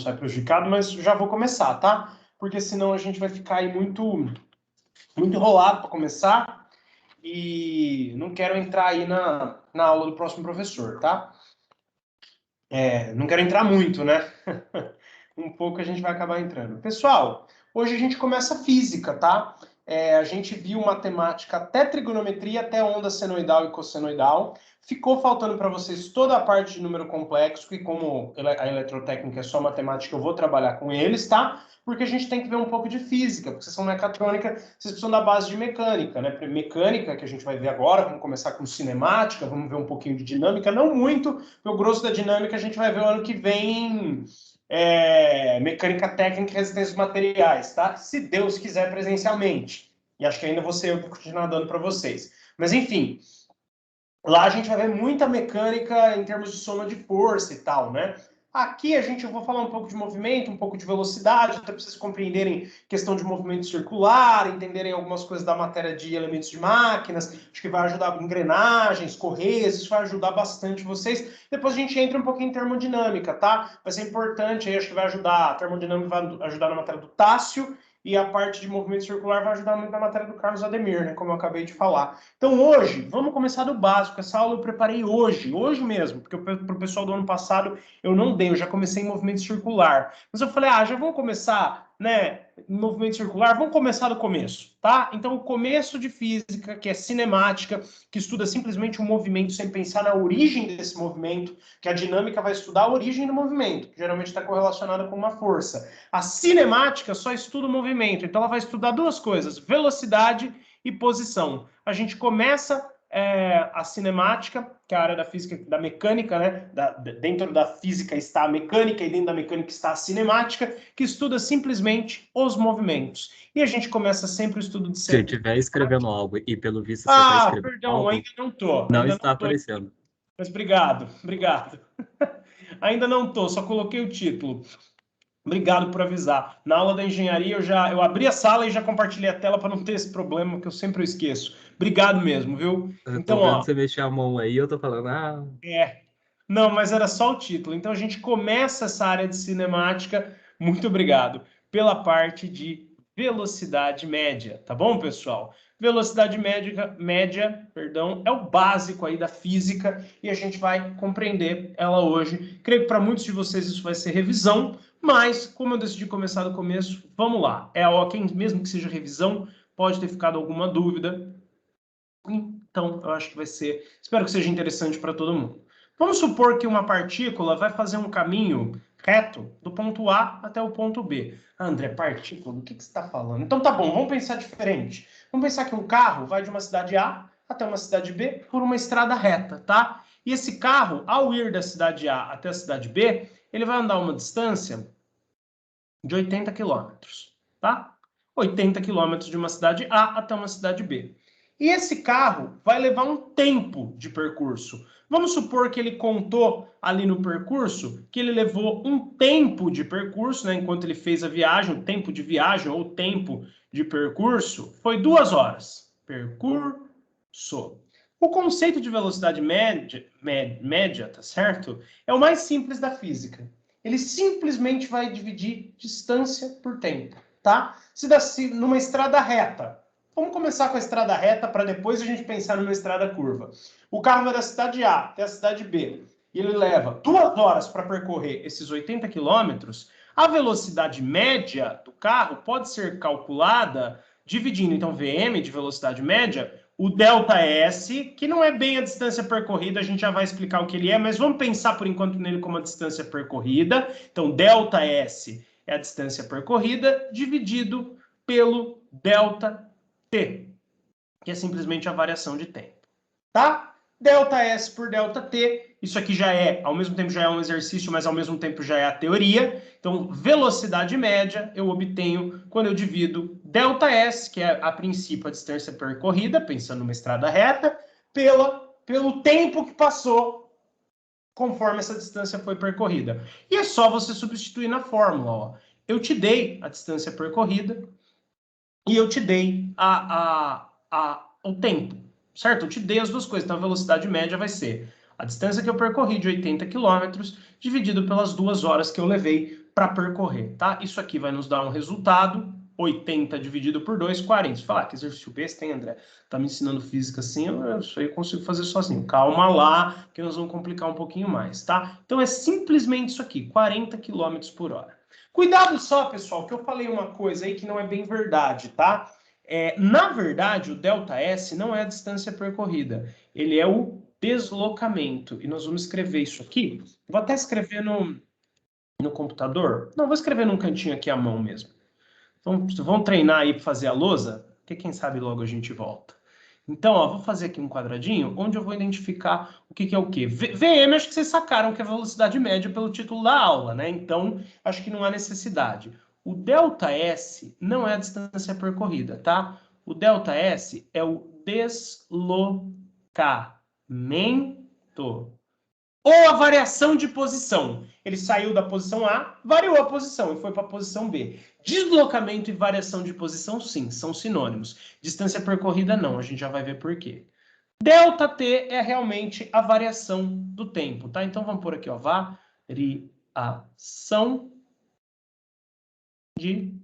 sai prejudicado, mas já vou começar, tá? Porque senão a gente vai ficar aí muito enrolado para começar e não quero entrar aí na aula do próximo professor, tá? Não quero entrar muito, né? Um pouco a gente vai acabar entrando. Pessoal, hoje a gente começa física, tá? A gente viu matemática até trigonometria, até onda senoidal e cossenoidal. Ficou faltando para vocês toda a parte de número complexo, que como a eletrotécnica é só matemática, eu vou trabalhar com eles, tá? Porque a gente tem que ver um pouco de física, porque vocês são mecatrônica, vocês precisam da base de mecânica, né? Mecânica, que a gente vai ver agora, vamos começar com cinemática, vamos ver um pouquinho de dinâmica, não muito, porque o grosso da dinâmica a gente vai ver o ano que vem mecânica técnica e resistência dos materiais, tá? Se Deus quiser presencialmente. E acho que ainda vou ser eu que continuar dando para vocês. Mas enfim, lá a gente vai ver muita mecânica em termos de soma de força e tal, né? Aqui eu vou falar um pouco de movimento, um pouco de velocidade, até para vocês compreenderem questão de movimento circular, entenderem algumas coisas da matéria de elementos de máquinas, acho que vai ajudar engrenagens, correias, isso vai ajudar bastante vocês. Depois a gente entra um pouquinho em termodinâmica, tá? Vai ser importante, aí acho que vai ajudar, a termodinâmica vai ajudar na matéria do Tássio, e a parte de movimento circular vai ajudar muito na matéria do Carlos Ademir, né? Como eu acabei de falar. Então hoje, vamos começar do básico. Essa aula eu preparei hoje mesmo, porque para o pessoal do ano passado eu não dei, eu já comecei em movimento circular. Mas eu falei, já vamos começar, né, em movimento circular? Vamos começar do começo, tá? Então o começo de física, que é cinemática, que estuda simplesmente o movimento sem pensar na origem desse movimento, que a dinâmica vai estudar a origem do movimento, que geralmente está correlacionada com uma força. A cinemática só estuda o movimento, então ela vai estudar duas coisas, velocidade e posição. A gente começa a cinemática, que é a área da física, da mecânica, né? Dentro da física está a mecânica e dentro da mecânica está a cinemática, que estuda simplesmente os movimentos. E a gente começa sempre o estudo de Se eu estiver escrevendo algo e pelo visto você está escrevendo perdão, algo, ainda não tô. não Ainda está não tô. aparecendo. Mas obrigado. Ainda não tô, só coloquei o título. Obrigado por avisar. Na aula da engenharia eu abri a sala e já compartilhei a tela para não ter esse problema que eu sempre esqueço. Obrigado mesmo, viu? Eu tô Então, vendo você mexer a mão aí, eu tô falando, não, mas era só o título. Então a gente começa essa área de cinemática. Muito obrigado pela parte de velocidade média, tá bom, pessoal? Velocidade média, perdão, é o básico aí da física e a gente vai compreender ela hoje. Creio que para muitos de vocês isso vai ser revisão, mas como eu decidi começar do começo, vamos lá. Quem mesmo que seja revisão, pode ter ficado alguma dúvida. Então, eu acho que vai ser, espero que seja interessante para todo mundo. Vamos supor que uma partícula vai fazer um caminho reto do ponto A até o ponto B. André, partícula, do que você está falando? Então tá bom, vamos pensar diferente. Vamos pensar que um carro vai de uma cidade A até uma cidade B por uma estrada reta, tá? E esse carro, ao ir da cidade A até a cidade B, ele vai andar uma distância de 80 quilômetros, tá? 80 quilômetros de uma cidade A até uma cidade B. E esse carro vai levar um tempo de percurso. Vamos supor que ele contou ali no percurso que ele levou um tempo de percurso, né, enquanto ele fez a viagem, o tempo de viagem ou tempo de percurso foi 2 horas. Percurso. O conceito de velocidade média, tá certo? É o mais simples da física. Ele simplesmente vai dividir distância por tempo, tá? Se dá numa estrada reta, vamos começar com a estrada reta para depois a gente pensar numa estrada curva. O carro vai da cidade A até a cidade B e ele leva 2 horas para percorrer esses 80 quilômetros. A velocidade média do carro pode ser calculada dividindo, então, VM de velocidade média, o ΔS, que não é bem a distância percorrida, a gente já vai explicar o que ele é, mas vamos pensar por enquanto nele como a distância percorrida. Então, ΔS é a distância percorrida dividido pelo ΔT, que é simplesmente a variação de tempo, tá? ΔS por ΔT, isso aqui já ao mesmo tempo já é um exercício, mas ao mesmo tempo já é a teoria. Então, velocidade média eu obtenho quando eu divido ΔS, que é a princípio a distância percorrida, pensando numa estrada reta, pelo tempo que passou conforme essa distância foi percorrida. E é só você substituir na fórmula, ó. Eu te dei a distância percorrida e eu te dei o tempo, certo? Eu te dei as duas coisas. Então, a velocidade média vai ser A distância que eu percorri de 80 km dividido pelas 2 horas que eu levei para percorrer, tá? Isso aqui vai nos dar um resultado, 80 dividido por 2, 40. Você fala, que exercício besta, hein, André? Tá me ensinando física assim, isso aí eu consigo fazer sozinho. Calma lá, que nós vamos complicar um pouquinho mais, tá? Então é simplesmente isso aqui, 40 km por hora. Cuidado só, pessoal, que eu falei uma coisa aí que não é bem verdade, tá? Na verdade, o ΔS não é a distância percorrida, ele é o deslocamento. E nós vamos escrever isso aqui. Vou até escrever no computador. Não, vou escrever num cantinho aqui à mão mesmo. Então, vamos treinar aí para fazer a lousa, porque quem sabe logo a gente volta. Então, ó, vou fazer aqui um quadradinho onde eu vou identificar o que é o quê. VM, acho que vocês sacaram que é velocidade média pelo título da aula, né? Então, acho que não há necessidade. O ΔS não é a distância percorrida, tá? O ΔS é o deslocamento ou a variação de posição. Ele saiu da posição A, variou a posição e foi para a posição B. Deslocamento e variação de posição, sim, são sinônimos. Distância percorrida, não. A gente já vai ver por quê. ΔT é realmente a variação do tempo, tá? Então, vamos por aqui, ó. Variação de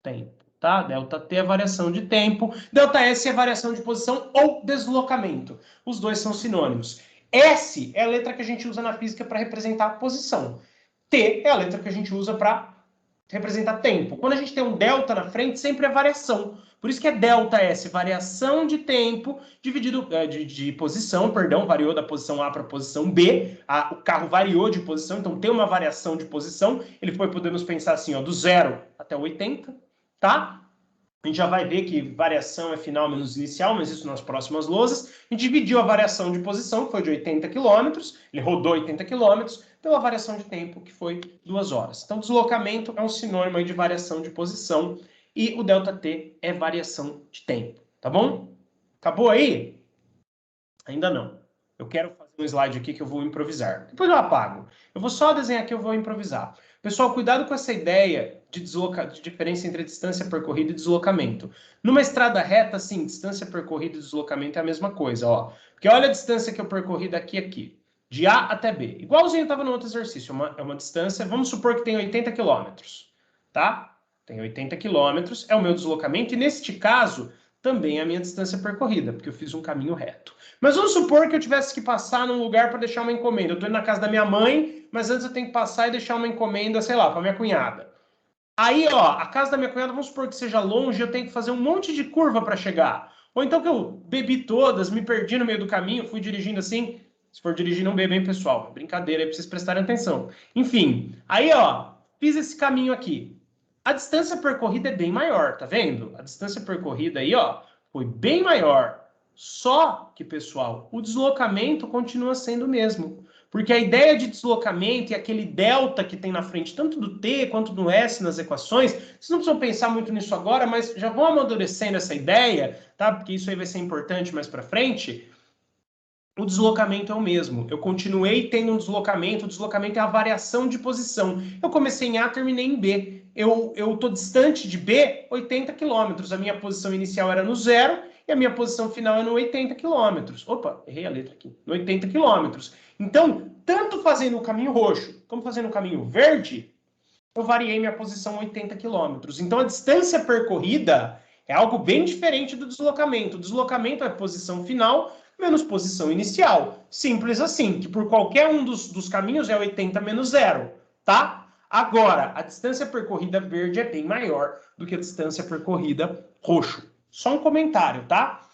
tempo, tá? ΔT é variação de tempo. ΔS é variação de posição ou deslocamento. Os dois são sinônimos. S é a letra que a gente usa na física para representar a posição. T é a letra que a gente usa para representar tempo. Quando a gente tem um delta na frente, sempre é variação. Por isso que é ΔS, variação de tempo dividido de posição, perdão, variou da posição A para a posição B. O carro variou de posição, então tem uma variação de posição. Ele foi, podemos pensar assim, ó, do 0 até o 80, tá? A gente já vai ver que variação é final menos inicial, mas isso nas próximas lousas. A gente dividiu a variação de posição, que foi de 80 km, ele rodou 80 km, pela variação de tempo, que foi 2 horas. Então, deslocamento é um sinônimo aí de variação de posição, e o ΔT é variação de tempo, tá bom? Acabou aí? Ainda não. Eu quero fazer um slide aqui que eu vou improvisar. Depois eu apago. Eu vou só desenhar aqui, eu vou improvisar. Pessoal, cuidado com essa ideia de diferença entre distância percorrida e deslocamento. Numa estrada reta, sim, distância percorrida e deslocamento é a mesma coisa, ó. Porque olha a distância que eu percorri daqui a aqui, de A até B. Igualzinho estava no outro exercício, é uma distância, vamos supor que tem 80 km, tá? Tem 80 km, é o meu deslocamento, e neste caso, também é a minha distância percorrida, porque eu fiz um caminho reto. Mas vamos supor que eu tivesse que passar num lugar para deixar uma encomenda. Eu estou indo na casa da minha mãe, mas antes eu tenho que passar e deixar uma encomenda, sei lá, para minha cunhada. Aí, ó, a casa da minha cunhada, vamos supor que seja longe, eu tenho que fazer um monte de curva para chegar. Ou então que eu bebi todas, me perdi no meio do caminho, fui dirigindo assim. Se for dirigir, não bebe, hein, pessoal? Brincadeira aí pra vocês prestarem atenção. Enfim, aí, ó, fiz esse caminho aqui. A distância percorrida é bem maior, tá vendo? A distância percorrida aí, ó, foi bem maior. Só que, pessoal, o deslocamento continua sendo o mesmo. Porque a ideia de deslocamento e aquele delta que tem na frente, tanto do T quanto do S nas equações, vocês não precisam pensar muito nisso agora, mas já vão amadurecendo essa ideia, tá? Porque isso aí vai ser importante mais para frente. O deslocamento é o mesmo. Eu continuei tendo um deslocamento, o deslocamento é a variação de posição. Eu comecei em A, terminei em B. Eu estou distante de B 80 km. A minha posição inicial era no 0 e a minha posição final é no 80 km. Opa, errei a letra aqui. No 80 km. Então, tanto fazendo o caminho roxo como fazendo o caminho verde, eu variei minha posição 80 km. Então, a distância percorrida é algo bem diferente do deslocamento. O deslocamento é a posição final menos posição inicial. Simples assim, que por qualquer um dos caminhos é 80 menos 0, tá? Agora, a distância percorrida verde é bem maior do que a distância percorrida roxo. Só um comentário, tá?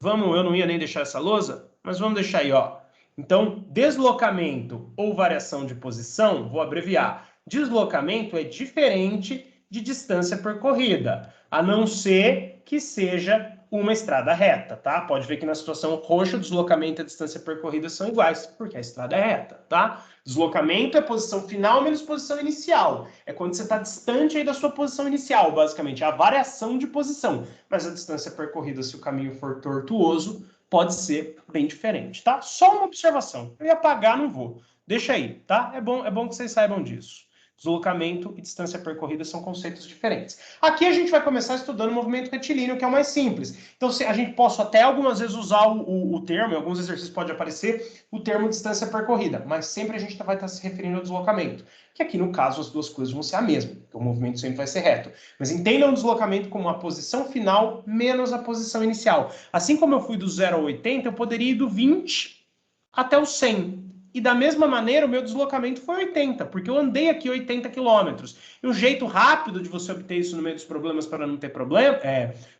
Vamos, eu não ia nem deixar essa lousa, mas vamos deixar aí, ó. Então, deslocamento ou variação de posição, vou abreviar. Deslocamento é diferente de distância percorrida, a não ser que seja uma estrada reta, tá? Pode ver que na situação roxa, o deslocamento e a distância percorrida são iguais, porque a estrada é reta, tá? Deslocamento é posição final menos posição inicial. É quando você está distante aí da sua posição inicial, basicamente, é a variação de posição. Mas a distância percorrida, se o caminho for tortuoso, pode ser bem diferente, tá? Só uma observação. Eu ia apagar, não vou. Deixa aí, tá? É bom que vocês saibam disso. Deslocamento e distância percorrida são conceitos diferentes. Aqui a gente vai começar estudando o movimento retilíneo, que é o mais simples. Então, a gente posso até algumas vezes usar o termo, em alguns exercícios pode aparecer o termo distância percorrida, mas sempre a gente vai estar se referindo ao deslocamento, que aqui no caso as duas coisas vão ser a mesma, porque o movimento sempre vai ser reto. Mas entendam o deslocamento como a posição final menos a posição inicial. Assim como eu fui do 0 ao 80, eu poderia ir do 20 até o 100. E da mesma maneira, o meu deslocamento foi 80, porque eu andei aqui 80 quilômetros. E o jeito rápido de você obter isso no meio dos problemas para não ter problema,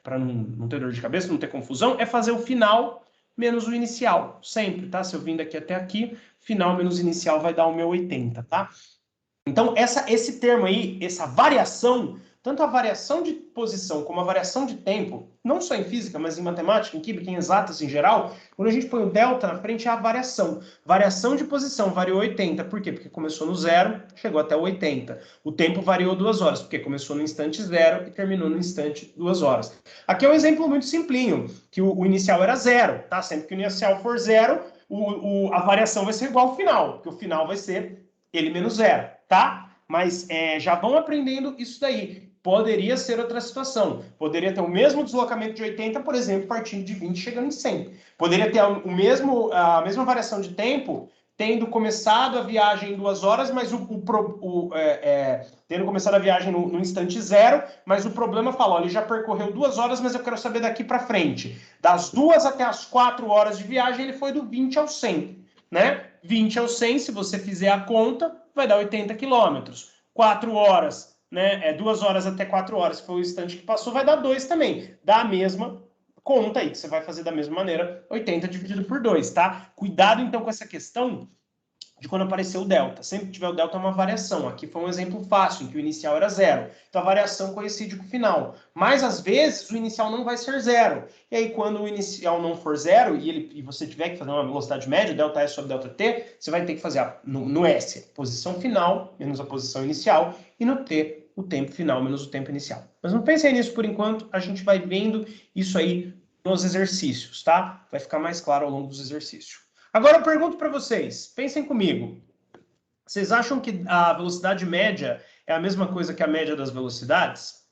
para não ter dor de cabeça, não ter confusão, é fazer o final menos o inicial. Sempre, tá? Se eu vim daqui até aqui, final menos inicial vai dar o meu 80, tá? Então, esse termo aí, essa variação, tanto a variação de posição como a variação de tempo, não só em física, mas em matemática, em química, em exatas em geral, quando a gente põe o delta na frente é a variação. Variação de posição variou 80. Por quê? Porque começou no 0, chegou até o 80. O tempo variou 2 horas, porque começou no instante 0 e terminou no instante 2 horas. Aqui é um exemplo muito simplinho, que o inicial era 0, tá? Sempre que o inicial for 0, a variação vai ser igual ao final, porque o final vai ser ele menos 0, tá? Mas já vão aprendendo isso daí. Poderia ser outra situação. Poderia ter o mesmo deslocamento de 80, por exemplo, partindo de 20 chegando em 100. Poderia ter a mesma variação de tempo, tendo começado a viagem em 2 horas, mas tendo começado a viagem no instante 0, mas o problema fala, olha, ele já percorreu 2 horas, mas eu quero saber daqui para frente. Das 2 até as 4 horas de viagem, ele foi do 20 ao 100, né? 20 ao 100, se você fizer a conta, vai dar 80 quilômetros. 4 horas, né? 2 horas até 4 horas, que foi o instante que passou, vai dar 2 também. Dá a mesma conta aí, que você vai fazer da mesma maneira, 80 dividido por 2, tá? Cuidado, então, com essa questão de quando apareceu o delta. Sempre que tiver o delta é uma variação. Aqui foi um exemplo fácil, em que o inicial era 0. Então a variação coincide com o final. Mas às vezes o inicial não vai ser 0. E aí quando o inicial não for 0 e você tiver que fazer uma velocidade média, delta S sobre delta T, você vai ter que fazer no S, a posição final menos a posição inicial, e no T, o tempo final menos o tempo inicial. Mas não pensem nisso por enquanto, a gente vai vendo isso aí nos exercícios, tá? Vai ficar mais claro ao longo dos exercícios. Agora eu pergunto para vocês, pensem comigo. Vocês acham que a velocidade média é a mesma coisa que a média das velocidades?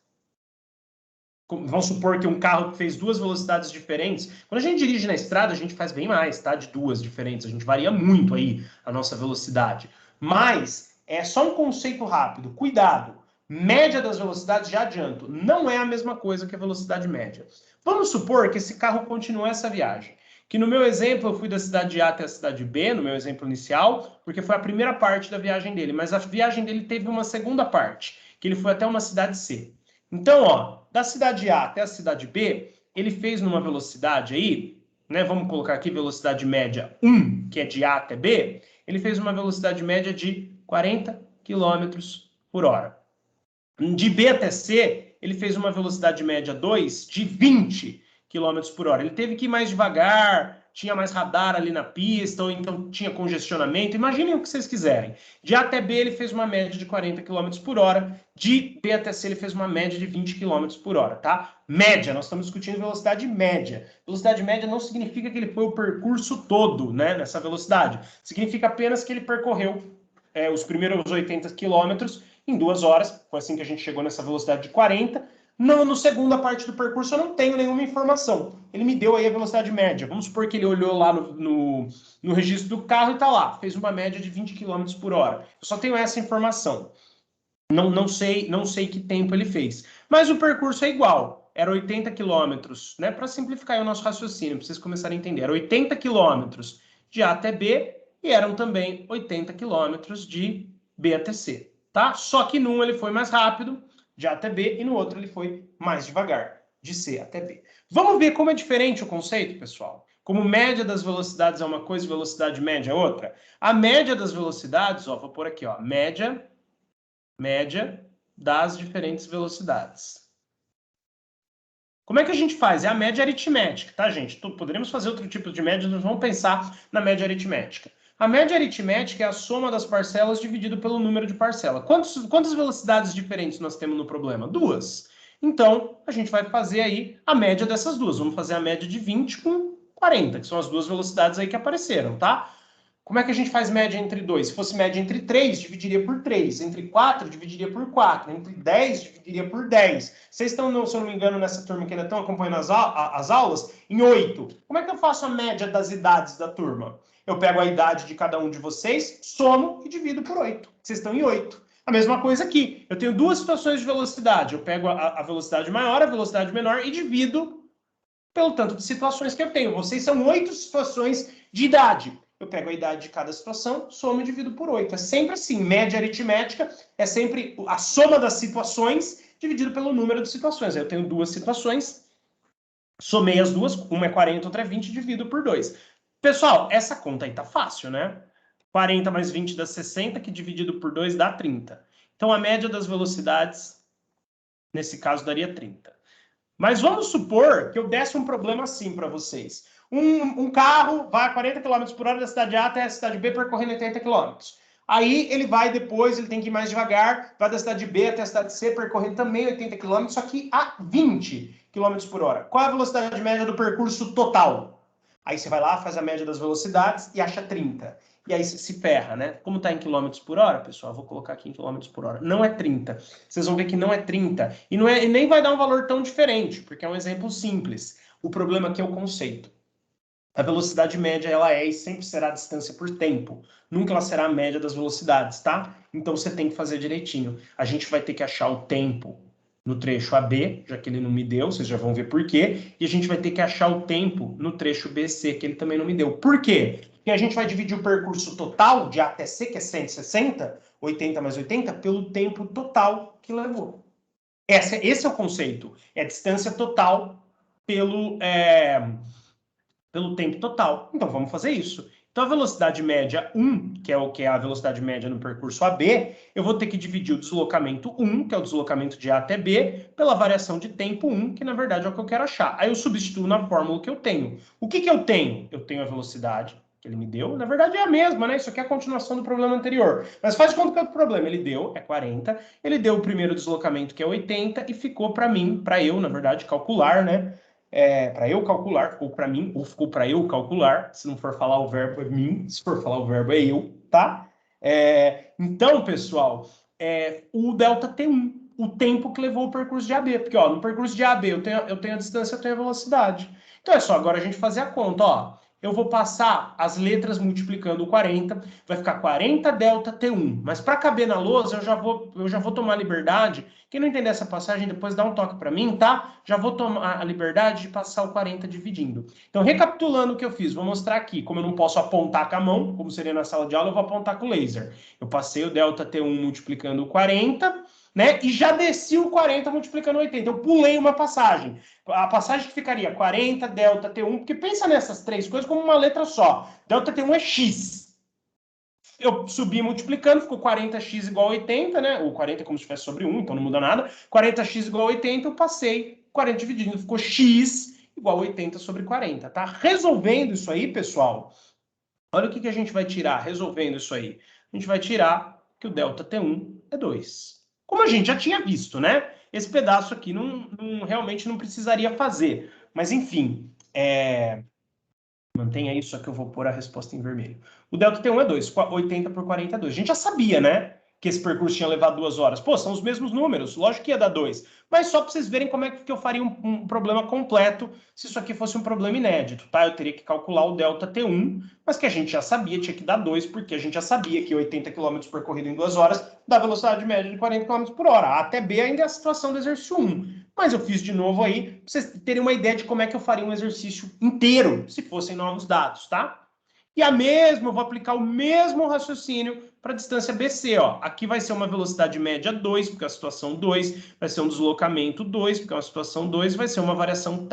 Vamos supor que um carro que fez 2 velocidades diferentes. Quando a gente dirige na estrada, a gente faz bem mais, tá? De 2 diferentes. A gente varia muito aí a nossa velocidade. Mas é só um conceito rápido. Cuidado. Média das velocidades, já adianto, não é a mesma coisa que a velocidade média. Vamos supor que esse carro continue essa viagem. Que no meu exemplo eu fui da cidade A até a cidade B, no meu exemplo inicial, porque foi a primeira parte da viagem dele, mas a viagem dele teve uma segunda parte, que ele foi até uma cidade C. Então, ó, da cidade A até a cidade B, ele fez numa velocidade aí, né, vamos colocar aqui velocidade média 1, que é de A até B, ele fez uma velocidade média de 40 km por hora. De B até C, ele fez uma velocidade média 2 de 20 km por hora. Ele teve que ir mais devagar, tinha mais radar ali na pista, ou então tinha congestionamento. Imaginem o que vocês quiserem. De A até B, ele fez uma média de 40 km por hora. De B até C, ele fez uma média de 20 km por hora, tá? Média, nós estamos discutindo velocidade média. Velocidade média não significa que ele foi o percurso todo, né, nessa velocidade. Significa apenas que ele percorreu os primeiros 80 km em 2 horas. Foi assim que a gente chegou nessa velocidade de 40. No segunda parte do percurso eu não tenho nenhuma informação. Ele me deu aí a velocidade média. Vamos supor que ele olhou lá no registro do carro e tá lá. Fez uma média de 20 km por hora. Eu só tenho essa informação. Não sei que tempo ele fez. Mas o percurso é igual. Era 80 km, né? Para simplificar aí o nosso raciocínio, para vocês começarem a entender. Era 80 km de A até B e eram também 80 km de B até C, tá? Só que num ele foi mais rápido, de A até B, e no outro ele foi mais devagar, de C até B. Vamos ver como é diferente o conceito, pessoal? Como média das velocidades é uma coisa e velocidade média é outra? A média das velocidades, ó, vou pôr aqui, ó, média das diferentes velocidades. Como é que a gente faz? É a média aritmética, tá, gente? Poderíamos fazer outro tipo de média, mas vamos pensar na média aritmética. A média aritmética é a soma das parcelas dividido pelo número de parcela. Quantas velocidades diferentes nós temos no problema? 2. Então, a gente vai fazer aí a média dessas duas. Vamos fazer a média de 20 com 40, que são as duas velocidades aí que apareceram, tá? Como é que a gente faz média entre 2? Se fosse média entre 3, dividiria por 3. Entre 4, dividiria por 4. Entre 10, dividiria por 10. Vocês estão, se eu não me engano, nessa turma que ainda estão acompanhando as aulas, em 8. Como é que eu faço a média das idades da turma? Eu pego a idade de cada um de vocês, somo e divido por 8. Vocês estão em 8. A mesma coisa aqui. Eu tenho duas situações de velocidade. Eu pego a velocidade maior, a velocidade menor e divido pelo tanto de situações que eu tenho. Vocês são 8 situações de idade. Eu pego a idade de cada situação, somo e divido por 8. É sempre assim. Média aritmética é sempre a soma das situações dividido pelo número de situações. Aí eu tenho duas situações, somei as duas, uma é 40, outra é 20, divido por 2. Pessoal, essa conta aí tá fácil, né? 40 mais 20 dá 60, que dividido por 2 dá 30. Então, a média das velocidades, nesse caso, daria 30. Mas vamos supor que eu desse um problema assim para vocês. Um carro vai a 40 km por hora da cidade A até a cidade B percorrendo 80 km. Aí ele vai depois, ele tem que ir mais devagar, vai da cidade B até a cidade C percorrendo também 80 km, só que a 20 km por hora. Qual é a velocidade média do percurso total? Aí você vai lá, faz a média das velocidades e acha 30. E aí você se ferra, né? Como está em quilômetros por hora, pessoal, vou colocar aqui em quilômetros por hora. Não é 30. Vocês vão ver que não é 30. E nem vai dar um valor tão diferente, porque é um exemplo simples. O problema aqui é o conceito. A velocidade média, ela é e sempre será a distância por tempo. Nunca ela será a média das velocidades, tá? Então você tem que fazer direitinho. A gente vai ter que achar o tempo no trecho AB, já que ele não me deu, vocês já vão ver por quê. E a gente vai ter que achar o tempo no trecho BC, que ele também não me deu. Por quê? Porque a gente vai dividir o percurso total de A até C, que é 160, 80 mais 80, pelo tempo total que levou. Esse é o conceito. É a distância total pelo tempo total. Então, vamos fazer isso. Então, a velocidade média 1, que é o que é a velocidade média no percurso AB, eu vou ter que dividir o deslocamento 1, que é o deslocamento de A até B, pela variação de tempo 1, que na verdade é o que eu quero achar. Aí eu substituo na fórmula que eu tenho. O que eu tenho? Eu tenho a velocidade que ele me deu. Na verdade é a mesma, né? Isso aqui é a continuação do problema anterior. Mas faz de conta que é o problema. Ele deu, é 40. Ele deu o primeiro deslocamento, que é 80, e ficou para mim, para eu, na verdade, calcular, né? Para eu calcular, ficou para mim, ou ficou para eu calcular, se não for falar o verbo é mim, se for falar o verbo é eu, tá? Então, pessoal, o delta T1, o tempo que levou o percurso de AB, porque ó, no percurso de AB eu tenho a distância, eu tenho a velocidade. Então é só agora a gente fazer a conta, ó. Eu vou passar as letras multiplicando o 40, vai ficar 40 delta T1. Mas para caber na lousa, eu já vou tomar liberdade. Quem não entender essa passagem, depois dá um toque para mim, tá? Já vou tomar a liberdade de passar o 40 dividindo. Então, recapitulando o que eu fiz, vou mostrar aqui. Como eu não posso apontar com a mão, como seria na sala de aula, eu vou apontar com o laser. Eu passei o delta T1 multiplicando o 40, né? E já desci o 40 multiplicando 80. Eu pulei uma passagem. A passagem que ficaria 40, delta T1, porque pensa nessas três coisas como uma letra só. Delta T1 é X. Eu subi multiplicando, ficou 40x igual a 80, né? O 40 é como se estivesse sobre 1, então não muda nada. 40x igual a 80, eu passei 40 dividindo, ficou x igual a 80 sobre 40, tá? Resolvendo isso aí, pessoal, olha o que a gente vai tirar resolvendo isso aí. A gente vai tirar que o delta T1 é 2. Como a gente já tinha visto, né? Esse pedaço aqui realmente não precisaria fazer. Mas, enfim, mantenha isso, só que eu vou pôr a resposta em vermelho. O delta T1 é 2, 80 por 40 é 2. A gente já sabia, né? Que esse percurso tinha levado 2 horas. Pô, são os mesmos números, lógico que ia dar 2. Mas só para vocês verem como é que eu faria um problema completo se isso aqui fosse um problema inédito, tá? Eu teria que calcular o delta T1, mas que a gente já sabia, tinha que dar 2, porque a gente já sabia que 80 km percorrido em 2 horas dá velocidade média de 40 km por hora. A até B ainda é a situação do exercício 1. Mas eu fiz de novo aí, para vocês terem uma ideia de como é que eu faria um exercício inteiro, se fossem novos dados, tá? E eu vou aplicar o mesmo raciocínio para a distância BC, ó. Aqui vai ser uma velocidade média 2, porque é a situação 2, vai ser um deslocamento 2, porque é uma situação 2, vai ser uma variação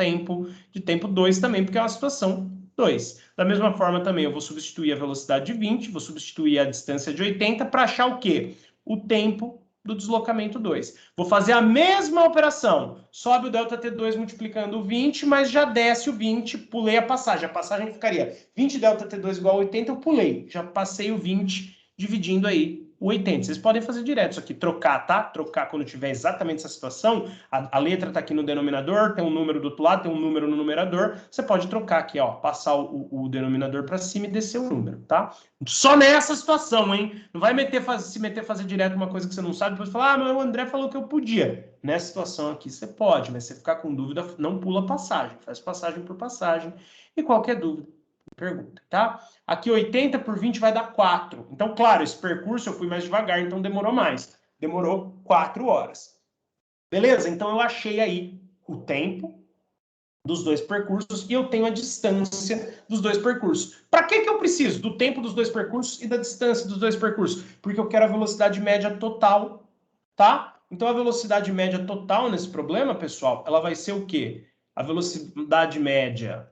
de tempo 2 também, porque é uma situação 2. Da mesma forma também eu vou substituir a velocidade de 20, vou substituir a distância de 80 para achar o quê? O tempo do deslocamento 2. Vou fazer a mesma operação. Sobe o delta T2 multiplicando o 20, mas já desce o 20, pulei a passagem. A passagem ficaria 20 delta T2 igual a 80, eu pulei. Já passei o 20 dividindo aí o 80. Vocês podem fazer direto isso aqui, trocar, tá? Trocar quando tiver exatamente essa situação. A letra está aqui no denominador, tem um número do outro lado, tem um número no numerador. Você pode trocar aqui, ó, passar o denominador para cima e descer o número, tá? Só nessa situação, hein? Não vai se meter a fazer direto uma coisa que você não sabe, depois falar, mas o André falou que eu podia. Nessa situação aqui você pode, mas se ficar com dúvida, não pula passagem. Faz passagem por passagem. E qualquer dúvida, pergunta, tá? Aqui 80 por 20 vai dar 4. Então, claro, esse percurso eu fui mais devagar, então demorou mais. Demorou 4 horas. Beleza? Então eu achei aí o tempo dos dois percursos e eu tenho a distância dos dois percursos. Para que eu preciso do tempo dos dois percursos e da distância dos dois percursos? Porque eu quero a velocidade média total, tá? Então a velocidade média total nesse problema, pessoal, ela vai ser o quê? A velocidade média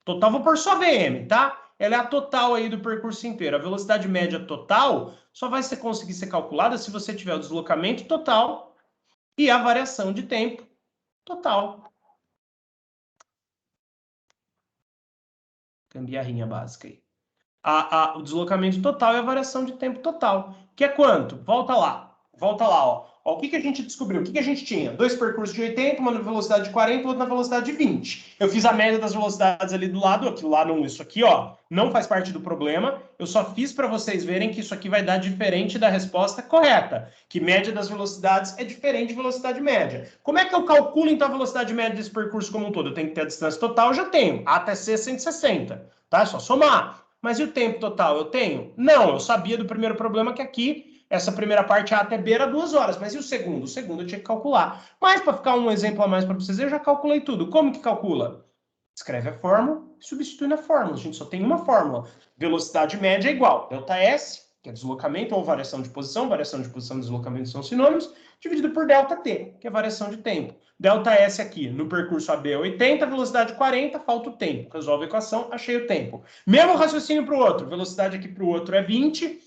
total, vou pôr só VM, tá? Ela é a total aí do percurso inteiro. A velocidade média total só vai conseguir ser calculada se você tiver o deslocamento total e a variação de tempo total. Gambiarrinha básica aí. O deslocamento total e a variação de tempo total. Que é quanto? Volta lá, ó. O que a gente descobriu? O que a gente tinha? Dois percursos de 80, uma na velocidade de 40 e outro na velocidade de 20. Eu fiz a média das velocidades ali do lado, aquilo lá não, isso aqui, ó, não faz parte do problema. Eu só fiz para vocês verem que isso aqui vai dar diferente da resposta correta, que média das velocidades é diferente de velocidade média. Como é que eu calculo, então, a velocidade média desse percurso como um todo? Eu tenho que ter a distância total, eu já tenho, A até C 160, tá? É só somar. Mas e o tempo total? Eu tenho? Não, eu sabia do primeiro problema que aqui, essa primeira parte A até B era 2 horas. Mas e o segundo? O segundo eu tinha que calcular. Mas para ficar um exemplo a mais para vocês, eu já calculei tudo. Como que calcula? Escreve a fórmula e substitui na fórmula. A gente só tem uma fórmula. Velocidade média é igual ΔS, que é deslocamento ou variação de posição e deslocamento são sinônimos, dividido por ΔT, que é variação de tempo. ΔS aqui, no percurso AB é 80, velocidade 40, falta o tempo. Resolve a equação, achei o tempo. Mesmo raciocínio para o outro, velocidade aqui para o outro é 20,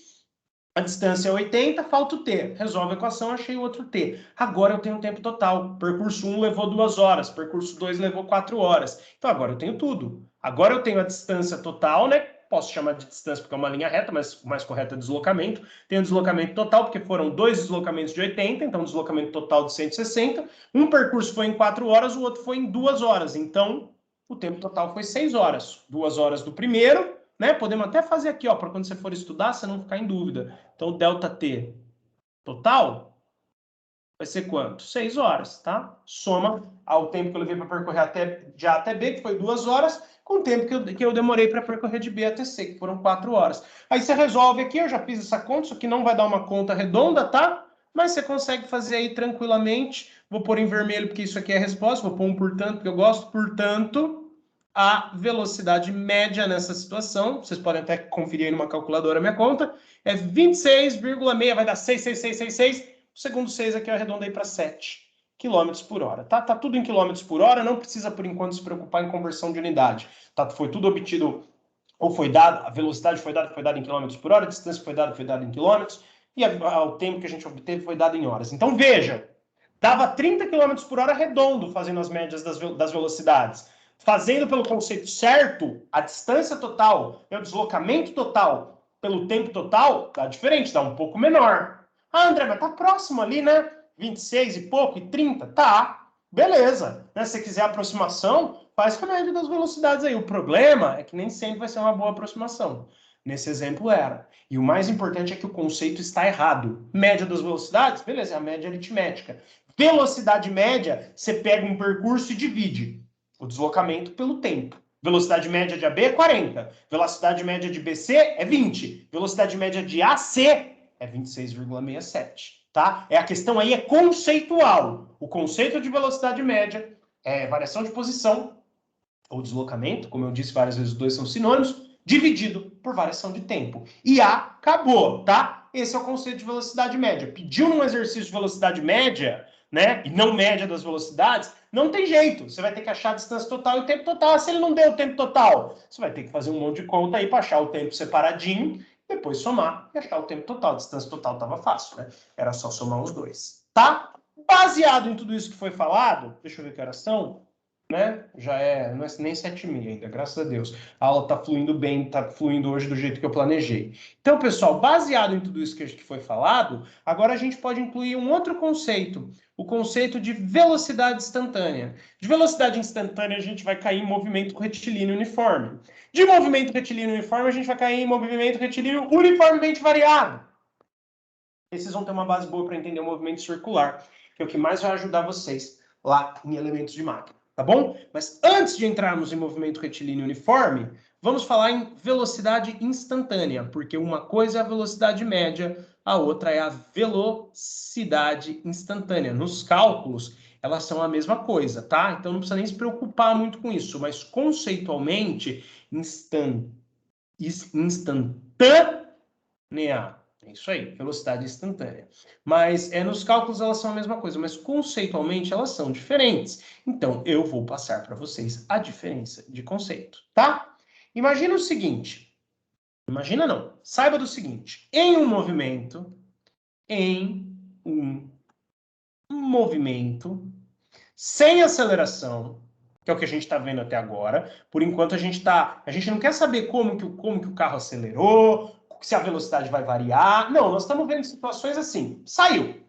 a distância é 80, falta o T. Resolve a equação, achei o outro T. Agora eu tenho o tempo total. Percurso 1 levou 2 horas, percurso 2 levou 4 horas. Então agora eu tenho tudo. Agora eu tenho a distância total, né? Posso chamar de distância porque é uma linha reta, mas o mais correto é deslocamento. Tenho deslocamento total, porque foram 2 deslocamentos de 80, então deslocamento total de 160. Um percurso foi em 4 horas, o outro foi em 2 horas. Então, o tempo total foi 6 horas. 2 horas do primeiro, né? Podemos até fazer aqui, ó, para quando você for estudar, você não ficar em dúvida. Então, ΔT total vai ser quanto? 6 horas, tá? Soma ao tempo que eu levei para percorrer de A até B, que foi 2 horas, com o tempo que eu demorei para percorrer de B até C, que foram 4 horas. Aí você resolve aqui, eu já fiz essa conta, isso aqui não vai dar uma conta redonda, tá? Mas você consegue fazer aí tranquilamente. Vou pôr em vermelho porque isso aqui é a resposta, vou pôr um portanto, porque eu gosto, portanto, a velocidade média nessa situação, vocês podem até conferir aí numa calculadora a minha conta, é 26,6, vai dar 66666, o segundo 6 aqui eu arredondei para 7 km por hora, tá? Tá tudo em quilômetros por hora, não precisa por enquanto se preocupar em conversão de unidade, tá? Foi tudo obtido, ou foi dado, a velocidade foi dada em quilômetros por hora, a distância foi dada em quilômetros, e o tempo que a gente obteve foi dado em horas. Então veja, dava 30 km por hora redondo fazendo as médias das velocidades. Fazendo pelo conceito certo, a distância total e o deslocamento total pelo tempo total dá diferente, dá um pouco menor. Ah, André, mas tá próximo ali, né? 26 e pouco e 30? Tá, beleza. Né? Se você quiser aproximação, faz com a média das velocidades aí. O problema é que nem sempre vai ser uma boa aproximação. Nesse exemplo era. E o mais importante é que o conceito está errado. Média das velocidades? Beleza, é a média aritmética. Velocidade média, você pega um percurso e divide o deslocamento pelo tempo. Velocidade média de AB é 40. Velocidade média de BC é 20. Velocidade média de AC é 26,67. Tá? A questão aí é conceitual. O conceito de velocidade média é variação de posição ou deslocamento, como eu disse várias vezes, os dois são sinônimos, dividido por variação de tempo. E acabou, tá? Esse é o conceito de velocidade média. Pediu num exercício de velocidade média, né, e não média das velocidades, não tem jeito. Você vai ter que achar a distância total e o tempo total. Se ele não deu o tempo total, você vai ter que fazer um monte de conta aí para achar o tempo separadinho, depois somar e achar o tempo total. A distância total estava fácil, né? Era só somar os dois, tá? Baseado em tudo isso que foi falado, deixa eu ver que horas são. né? Já não é nem 7h30 ainda, graças a Deus. A aula está fluindo bem, está fluindo hoje do jeito que eu planejei. Então, pessoal, baseado em tudo isso que foi falado, agora a gente pode incluir um outro conceito, o conceito de velocidade instantânea. De velocidade instantânea, a gente vai cair em movimento retilíneo uniforme. De movimento retilíneo uniforme, a gente vai cair em movimento retilíneo uniformemente variado. Esses vão ter uma base boa para entender o movimento circular, que é o que mais vai ajudar vocês lá em elementos de máquina. Tá bom? Mas antes de entrarmos em movimento retilíneo uniforme, vamos falar em velocidade instantânea, porque uma coisa é a velocidade média, a outra é a velocidade instantânea. Nos cálculos, elas são a mesma coisa, tá? Então não precisa nem se preocupar muito com isso, mas conceitualmente, instantânea. É isso aí, velocidade instantânea. Mas nos cálculos elas são a mesma coisa, mas conceitualmente elas são diferentes. Então, eu vou passar para vocês a diferença de conceito, tá? Imagina o seguinte, imagina não, saiba do seguinte, em um movimento, sem aceleração, que é o que a gente está vendo até agora, por enquanto a gente não quer saber como que o carro acelerou, se a velocidade vai variar. Não, nós estamos vendo situações assim. Saiu.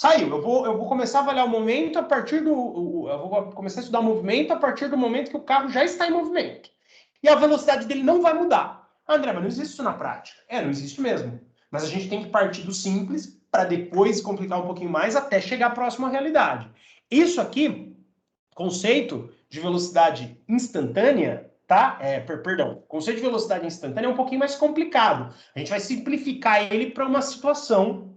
Eu vou começar a avaliar o momento a partir do... eu vou começar a estudar o movimento a partir do momento que o carro já está em movimento. E a velocidade dele não vai mudar. André, mas não existe isso na prática. Não existe mesmo. Mas a gente tem que partir do simples para depois complicar um pouquinho mais até chegar próximo à realidade. Isso aqui, conceito de velocidade instantânea, tá? Perdão, o conceito de velocidade instantânea é um pouquinho mais complicado. A gente vai simplificar ele para uma situação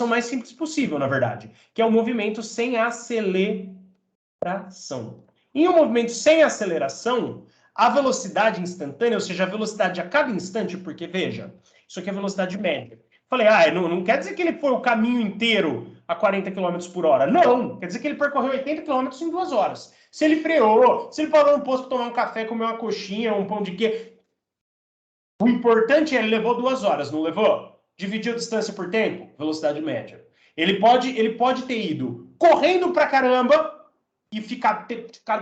mais simples possível, na verdade, que é o movimento sem aceleração. Em um movimento sem aceleração, a velocidade instantânea, ou seja, a velocidade a cada instante, porque, veja, isso aqui é velocidade média. Falei, não quer dizer que ele foi o caminho inteiro a 40 km por hora. Não, quer dizer que ele percorreu 80 km em 2 horas. Se ele freou, se ele parou no posto para tomar um café, comer uma coxinha, um pão de queijo. O importante é ele levou 2 horas, não levou? Dividiu a distância por tempo? Velocidade média. Ele pode ter ido correndo pra caramba e ficado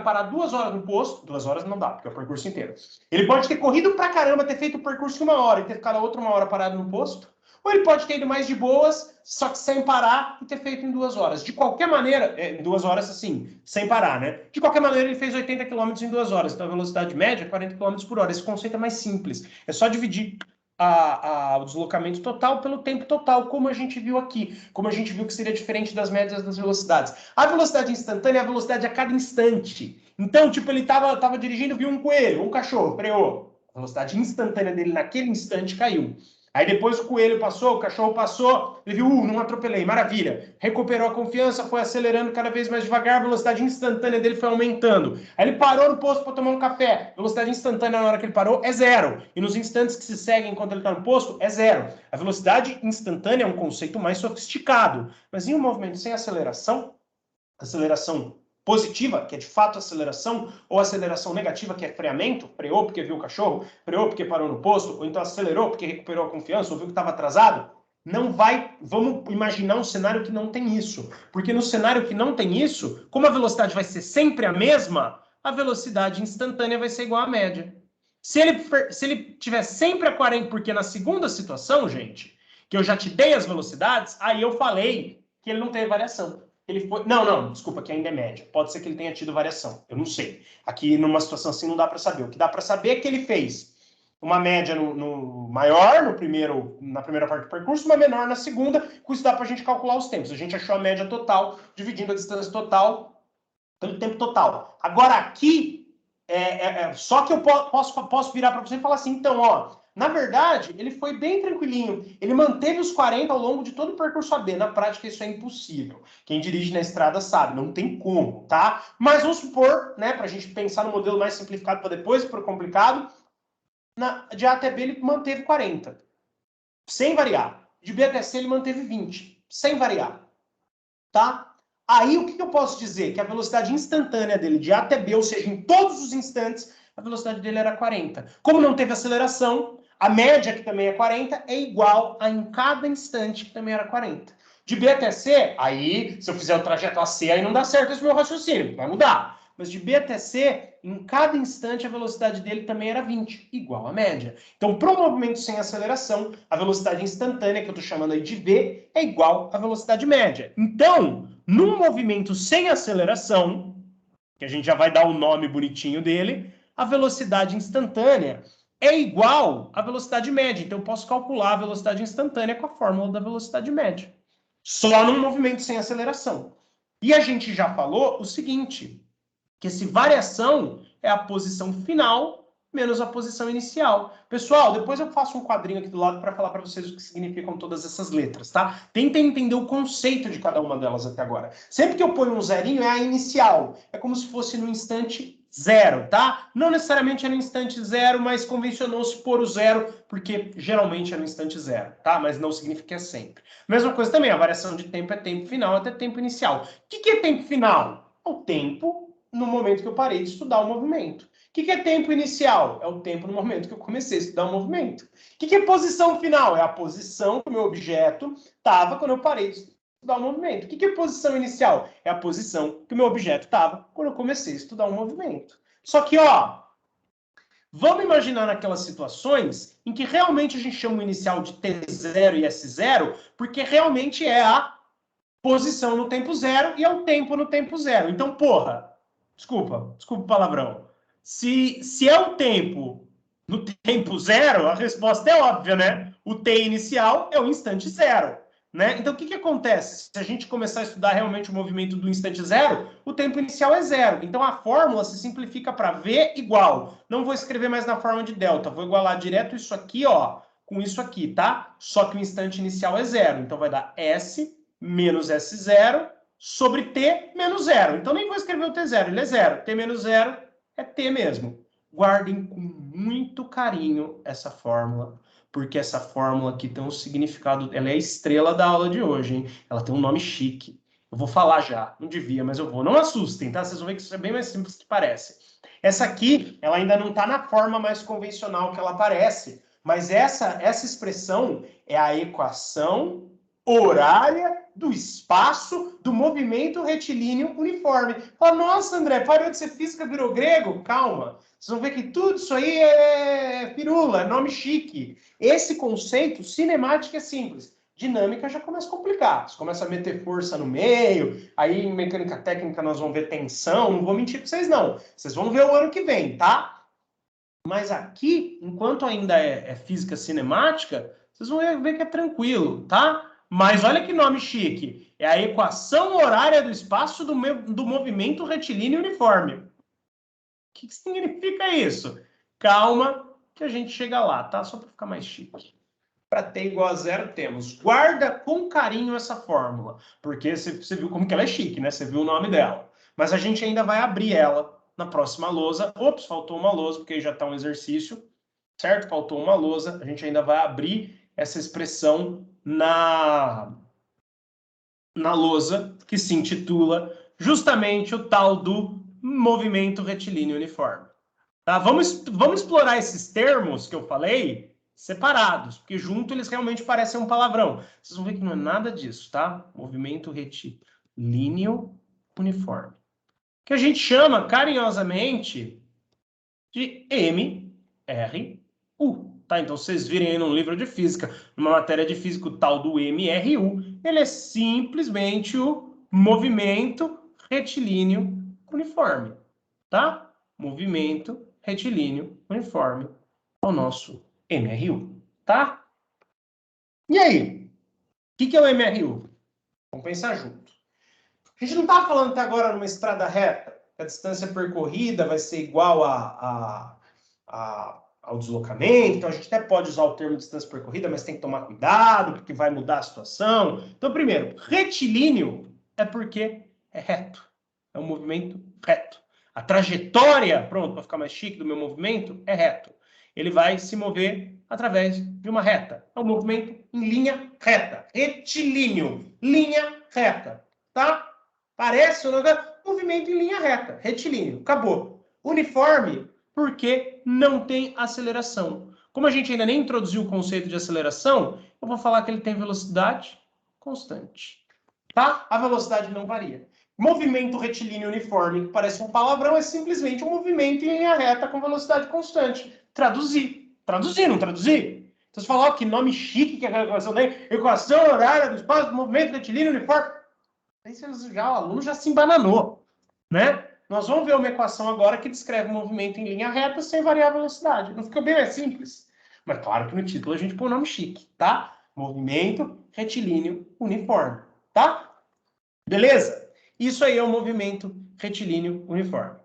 parado 2 horas no posto. 2 horas não dá, porque é o percurso inteiro. Ele pode ter corrido pra caramba, ter feito o percurso em 1 hora e ter ficado a outra 1 hora parado no posto. Ou ele pode ter ido mais de boas, só que sem parar e ter feito em 2 horas. De qualquer maneira, em 2 horas assim, sem parar, né? De qualquer maneira, ele fez 80 km em 2 horas. Então, a velocidade média é 40 km por hora. Esse conceito é mais simples. É só dividir o deslocamento total pelo tempo total, como a gente viu aqui. Como a gente viu que seria diferente das médias das velocidades. A velocidade instantânea é a velocidade a cada instante. Então, tipo, ele tava dirigindo, viu um coelho, um cachorro, freou. A velocidade instantânea dele naquele instante caiu. Aí depois o coelho passou, o cachorro passou, ele viu, não atropelei, maravilha. Recuperou a confiança, foi acelerando cada vez mais devagar, a velocidade instantânea dele foi aumentando. Aí ele parou no posto para tomar um café. A velocidade instantânea na hora que ele parou é 0. E nos instantes que se seguem enquanto ele está no posto, é 0. A velocidade instantânea é um conceito mais sofisticado. Mas em um movimento sem aceleração positiva, que é de fato aceleração, ou aceleração negativa, que é freamento, freou porque viu o cachorro, freou porque parou no posto, ou então acelerou porque recuperou a confiança, ou viu que estava atrasado, vamos imaginar um cenário que não tem isso. Porque no cenário que não tem isso, como a velocidade vai ser sempre a mesma, a velocidade instantânea vai ser igual à média. Se ele tiver sempre a 40, porque na segunda situação, gente, que eu já te dei as velocidades, aí eu falei que ele não teve variação. Ele foi... Não, desculpa, que ainda é média. Pode ser que ele tenha tido variação. Eu não sei. Aqui, numa situação assim, não dá para saber. O que dá para saber é que ele fez uma média no maior, na primeira parte do percurso, uma menor na segunda. Com isso dá para a gente calcular os tempos. A gente achou a média total, dividindo a distância total pelo tempo total. Agora, aqui, só que eu posso virar para você e falar assim, então, ó... Na verdade, ele foi bem tranquilinho. Ele manteve os 40 ao longo de todo o percurso AB. Na prática, isso é impossível. Quem dirige na estrada sabe, não tem como, tá? Mas vamos supor, né, para a gente pensar no modelo mais simplificado para depois, para o complicado, de A até B ele manteve 40, sem variar. De B até C ele manteve 20, sem variar, tá? Aí, o que eu posso dizer? Que a velocidade instantânea dele de A até B, ou seja, em todos os instantes, a velocidade dele era 40. Como não teve aceleração, a média, que também é 40, é igual a em cada instante, que também era 40. De B até C, aí, se eu fizer o trajeto a C, aí não dá certo esse meu raciocínio, vai mudar. mas de B até C, em cada instante a velocidade dele também era 20, igual à média. Então, para o movimento sem aceleração, a velocidade instantânea, que eu estou chamando aí de V, é igual à velocidade média. Então, num movimento sem aceleração, que a gente já vai dar o nome bonitinho dele, a velocidade instantânea é igual à velocidade média. Então, eu posso calcular a velocidade instantânea com a fórmula da velocidade média. Só num movimento sem aceleração. E a gente já falou o seguinte, que esse variação é a posição final menos a posição inicial. Pessoal, depois eu faço um quadrinho aqui do lado para falar para vocês o que significam todas essas letras, tá? Tentem entender o conceito de cada uma delas até agora. Sempre que eu ponho um zerinho, é a inicial. É como se fosse no instante zero, tá? Não necessariamente é no instante zero, mas convencionou-se pôr o zero, porque geralmente é no instante zero, tá? Mas não significa que é sempre. Mesma coisa também, a variação de tempo é tempo final até tempo inicial. O que é tempo final? É o tempo no momento que eu parei de estudar o movimento. O que é tempo inicial? É o tempo no momento que eu comecei a estudar o movimento. O que é posição final? É a posição que o meu objeto estava quando eu parei de estudar o movimento. O que é posição inicial? É a posição que o meu objeto estava quando eu comecei a estudar o movimento. Só que, ó, vamos imaginar naquelas situações em que realmente a gente chama o inicial de T0 e S0, porque realmente é a posição no tempo zero e é o tempo no tempo zero. Então, porra, desculpa o palavrão. Se é o tempo no tempo zero, a resposta é óbvia, né? O T inicial é o instante zero, né? Então, o que acontece? Se a gente começar a estudar realmente o movimento do instante zero, o tempo inicial é zero. Então, a fórmula se simplifica para V igual. Não vou escrever mais na forma de delta, vou igualar direto isso aqui, ó, com isso aqui, tá? Só que o instante inicial é zero. Então, vai dar S menos S0 sobre T menos zero. Então, nem vou escrever o T0, ele é zero. T menos zero é T mesmo. Guardem com muito carinho essa fórmula, porque essa fórmula aqui tem um significado, ela é a estrela da aula de hoje, hein? Ela tem um nome chique. Eu vou falar já, não devia, mas eu vou. Não assustem, tá? Vocês vão ver que isso é bem mais simples do que parece. Essa aqui, ela ainda não está na forma mais convencional que ela aparece, mas essa expressão é a equação horária do espaço do movimento retilíneo uniforme. Fala, nossa, André, parou de ser física, virou grego? Calma. Vocês vão ver que tudo isso aí é pirula, é nome chique. Esse conceito, cinemática é simples. Dinâmica já começa a complicar. Você começa a meter força no meio, aí em mecânica técnica nós vamos ver tensão, não vou mentir para vocês não. Vocês vão ver o ano que vem, tá? Mas aqui, enquanto ainda é física cinemática, vocês vão ver que é tranquilo, tá? Mas olha que nome chique. É a equação horária do espaço do movimento retilíneo uniforme. O que significa isso? Calma que a gente chega lá, tá? Só para ficar mais chique. Para T igual a zero, temos. Guarda com carinho essa fórmula, porque você viu como que ela é chique, né? Você viu o nome dela. Mas a gente ainda vai abrir ela na próxima lousa. Ops, faltou uma lousa, porque já está um exercício, certo? Faltou uma lousa. A gente ainda vai abrir essa expressão na lousa, que se intitula justamente o tal do movimento retilíneo uniforme. Tá? Vamos explorar esses termos que eu falei separados, porque junto eles realmente parecem um palavrão. Vocês vão ver que não é nada disso, tá? Movimento retilíneo uniforme. Que a gente chama carinhosamente de MRU. Tá? Então, vocês virem aí num livro de física, numa matéria de física, o tal do MRU, ele é simplesmente o movimento retilíneo uniforme. Tá? Movimento retilíneo uniforme ao nosso MRU. Tá? E aí? O que é o MRU? Vamos pensar junto. A gente não estava falando até agora numa estrada reta, que a distância percorrida vai ser igual ao deslocamento, então a gente até pode usar o termo distância percorrida, mas tem que tomar cuidado, porque vai mudar a situação. Então, primeiro, retilíneo é porque é reto, é um movimento reto. A trajetória, pronto, para ficar mais chique, do meu movimento é reto. Ele vai se mover através de uma reta. É um movimento em linha reta. Retilíneo, linha reta, tá? Parece um movimento em linha reta, retilíneo, acabou. Uniforme, porque não tem aceleração. Como a gente ainda nem introduziu o conceito de aceleração, eu vou falar que ele tem velocidade constante. Tá? A velocidade não varia. Movimento retilíneo uniforme, que parece um palavrão, é simplesmente um movimento em linha reta com velocidade constante. Traduzir. Traduzir, não traduzir? Então você fala, ó, que nome chique que é aquela equação daí. Equação horária do espaço do movimento retilíneo uniforme. Aí o aluno já se embananou, né? Nós vamos ver uma equação agora que descreve o movimento em linha reta sem variar a velocidade. Não ficou bem mais simples? Mas claro que no título a gente põe o nome chique, tá? Movimento retilíneo uniforme, tá? Beleza? Isso aí é o movimento retilíneo uniforme.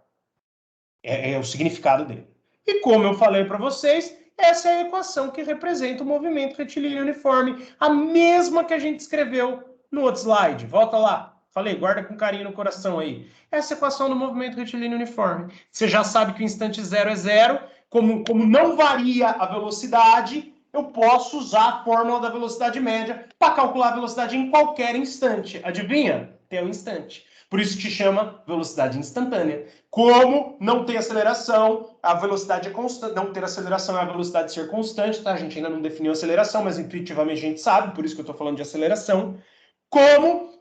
É o significado dele. E como eu falei para vocês, essa é a equação que representa o movimento retilíneo uniforme, a mesma que a gente escreveu no outro slide. Volta lá. Falei, guarda com carinho no coração aí. Essa é a equação do movimento retilíneo uniforme. Você já sabe que o instante zero é zero. Como não varia a velocidade, eu posso usar a fórmula da velocidade média para calcular a velocidade em qualquer instante. Adivinha? Tem um instante. Por isso que chama velocidade instantânea. Como não tem aceleração, a velocidade é constante. Não ter aceleração é a velocidade ser constante, tá? A gente ainda não definiu aceleração, mas intuitivamente a gente sabe, por isso que eu estou falando de aceleração. Como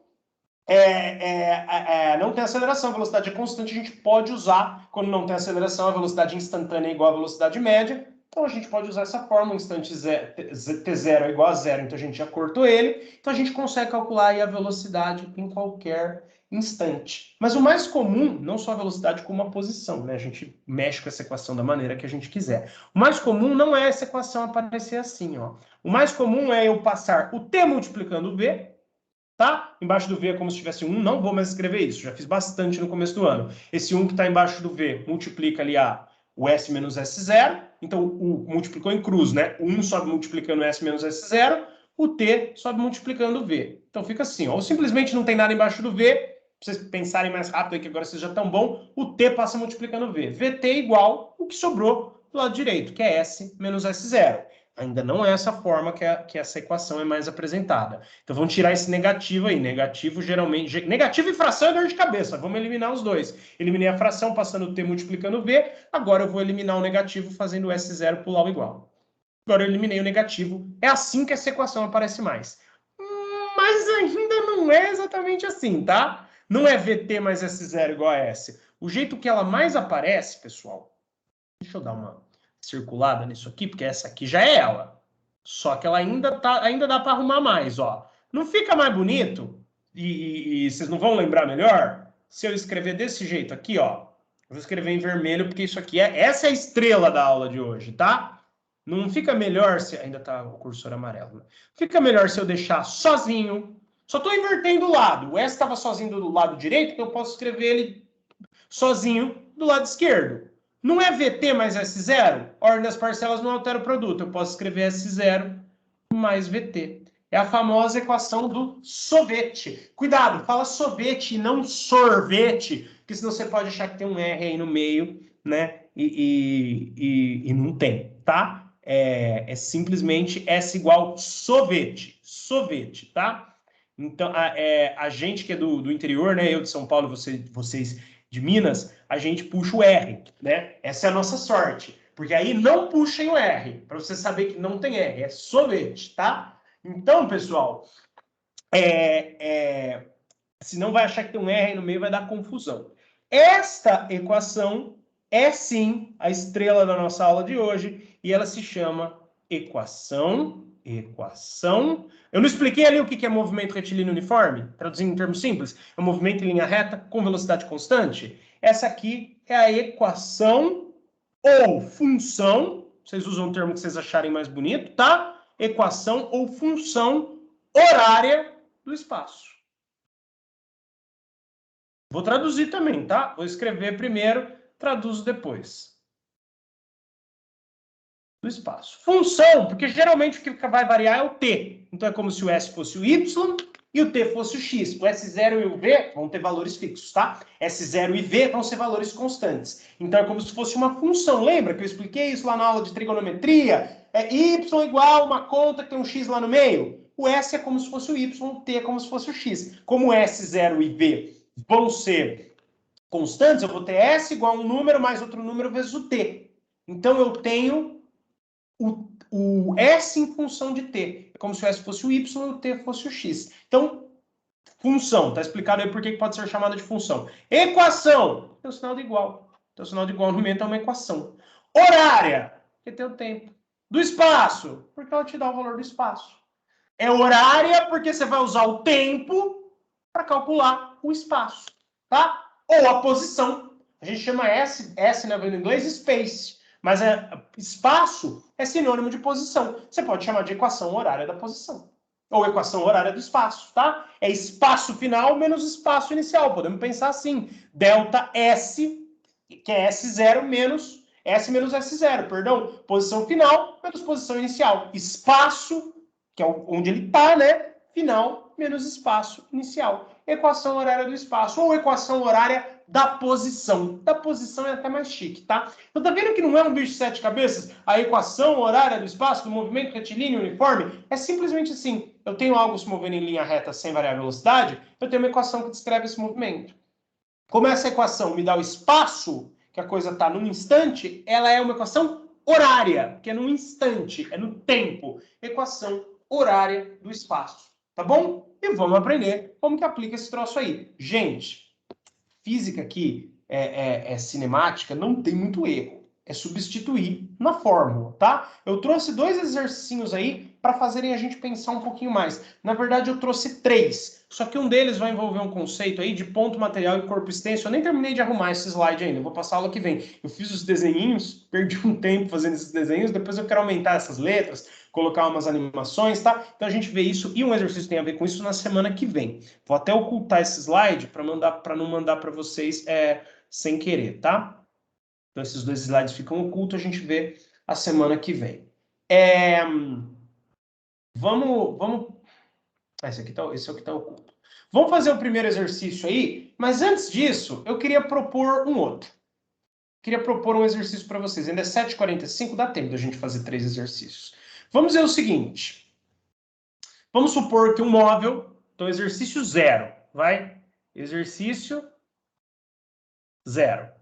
não tem aceleração, a velocidade é constante, a gente pode usar, quando não tem aceleração, a velocidade instantânea é igual à velocidade média. Então a gente pode usar essa fórmula, instante t0 é igual a zero, então a gente já cortou ele. Então a gente consegue calcular aí a velocidade em qualquer instante. Mas o mais comum, não só a velocidade, como a posição, né? A gente mexe com essa equação da maneira que a gente quiser. O mais comum não é essa equação aparecer assim, ó. O mais comum é eu passar o t multiplicando o v, tá? Embaixo do V é como se tivesse 1, não vou mais escrever isso, já fiz bastante no começo do ano. Esse 1 que está embaixo do V multiplica ali o S menos S0, então o multiplicou em cruz, né? O 1 sobe multiplicando S menos S0, o T sobe multiplicando o V. Então fica assim, ó, ou simplesmente não tem nada embaixo do V, para vocês pensarem mais rápido aí que agora vocês já estão bom, o T passa multiplicando o V. VT igual o que sobrou do lado direito, que é S menos S0. Ainda não é essa forma que essa equação é mais apresentada. Então, vamos tirar esse negativo aí. Negativo, geralmente... Negativo e fração é dor de cabeça. Vamos eliminar os dois. Eliminei a fração passando o t multiplicando o v. Agora eu vou eliminar o negativo fazendo o S0 pular o igual. Agora eu eliminei o negativo. É assim que essa equação aparece mais. Mas ainda não é exatamente assim, tá? Não é VT mais S0 igual a S. O jeito que ela mais aparece, pessoal... Deixa eu dar uma circulada nisso aqui, porque essa aqui já é ela. Só que ela ainda dá para arrumar mais, ó. Não fica mais bonito? E vocês não vão lembrar melhor? Se eu escrever desse jeito aqui, ó. Eu vou escrever em vermelho, porque isso aqui essa é a estrela da aula de hoje, tá? Não fica melhor se... Ainda tá o cursor amarelo, né? Fica melhor se eu deixar sozinho. Só estou invertendo o lado. O S estava sozinho do lado direito, então eu posso escrever ele sozinho do lado esquerdo. Não é VT mais S0? Ordem das parcelas não altera o produto. Eu posso escrever S0 mais VT. É a famosa equação do sorvete. Cuidado, fala sorvete e não sorvete, porque senão você pode achar que tem um R aí no meio, né? E não tem, tá? É simplesmente S igual sorvete. Sorvete, tá? Então, a gente que é do interior, né? Eu de São Paulo, vocês de Minas, a gente puxa o R, né? Essa é a nossa sorte. Porque aí não puxem o R, para você saber que não tem R, é sorvete, tá? Então, pessoal, se não vai achar que tem um R aí no meio, vai dar confusão. Esta equação é, sim, a estrela da nossa aula de hoje, e ela se chama equação. Eu não expliquei ali o que é movimento retilíneo uniforme? Traduzindo em termos simples, é um movimento em linha reta com velocidade constante. Essa aqui é a equação ou função, vocês usam o termo que vocês acharem mais bonito, tá? Equação ou função horária do espaço. Vou traduzir também, tá? Vou escrever primeiro, traduzo depois. Do espaço. Função, porque geralmente o que vai variar é o t. Então é como se o S fosse o y e o t fosse o x. O S0 e o v vão ter valores fixos, tá? S0 e v vão ser valores constantes. Então é como se fosse uma função. Lembra que eu expliquei isso lá na aula de trigonometria? É y igual uma conta que tem um x lá no meio. O S é como se fosse o y, o t é como se fosse o x. Como S0 e v vão ser constantes, eu vou ter S igual a um número mais outro número vezes o t. Então eu tenho o S em função de t. É como se o S fosse o Y e o t fosse o x. Então, Função, tá explicado aí por que pode ser chamada de função. Equação, tem o sinal de igual. Tem o sinal de igual no meio, é uma equação. Horária, porque tem o tempo. Do espaço, porque ela te dá o valor do espaço. É horária porque você vai usar o tempo para calcular o espaço, tá? Ou a posição. A gente chama S no inglês, space. Mas espaço é sinônimo de posição. Você pode chamar de equação horária da posição. Ou equação horária do espaço, tá? É espaço final menos espaço inicial. Podemos pensar assim. Delta S, que é S0 menos S menos S0, perdão. Posição final menos posição inicial. Espaço, que é onde ele está, né? Final menos espaço inicial. Equação horária do espaço. Ou equação horária da posição. Da posição é até mais chique, tá? Então tá vendo que não é um bicho de 7 cabeças? A equação horária do espaço, do movimento retilíneo uniforme, é simplesmente assim. Eu tenho algo se movendo em linha reta sem variar a velocidade, eu tenho uma equação que descreve esse movimento. Como essa equação me dá o espaço, que a coisa está num instante, ela é uma equação horária, que é num instante, é no tempo. Equação horária do espaço, tá bom? E vamos aprender como que aplica esse troço aí. Gente, física aqui é cinemática, não tem muito erro. É substituir na fórmula, tá? Eu trouxe 2 exercícios aí para fazerem a gente pensar um pouquinho mais. Na verdade, eu trouxe 3. Só que um deles vai envolver um conceito aí de ponto material e corpo extenso. Eu nem terminei de arrumar esse slide ainda. Eu vou passar a aula que vem. Eu fiz os desenhinhos, perdi um tempo fazendo esses desenhos. Depois eu quero aumentar essas letras, colocar umas animações, tá? Então a gente vê isso e um exercício tem a ver com isso na semana que vem. Vou até ocultar esse slide para não mandar para vocês sem querer, tá? Então esses 2 slides ficam ocultos, a gente vê a semana que vem. Vamos... Esse é o que tá oculto. Vamos fazer o primeiro exercício aí, mas antes disso, eu queria propor um outro. Queria propor um exercício para vocês. Ainda é 7h45, dá tempo da gente fazer 3 exercícios. Vamos ver o seguinte. Vamos supor que um móvel... Então, exercício 0, vai? Exercício 0.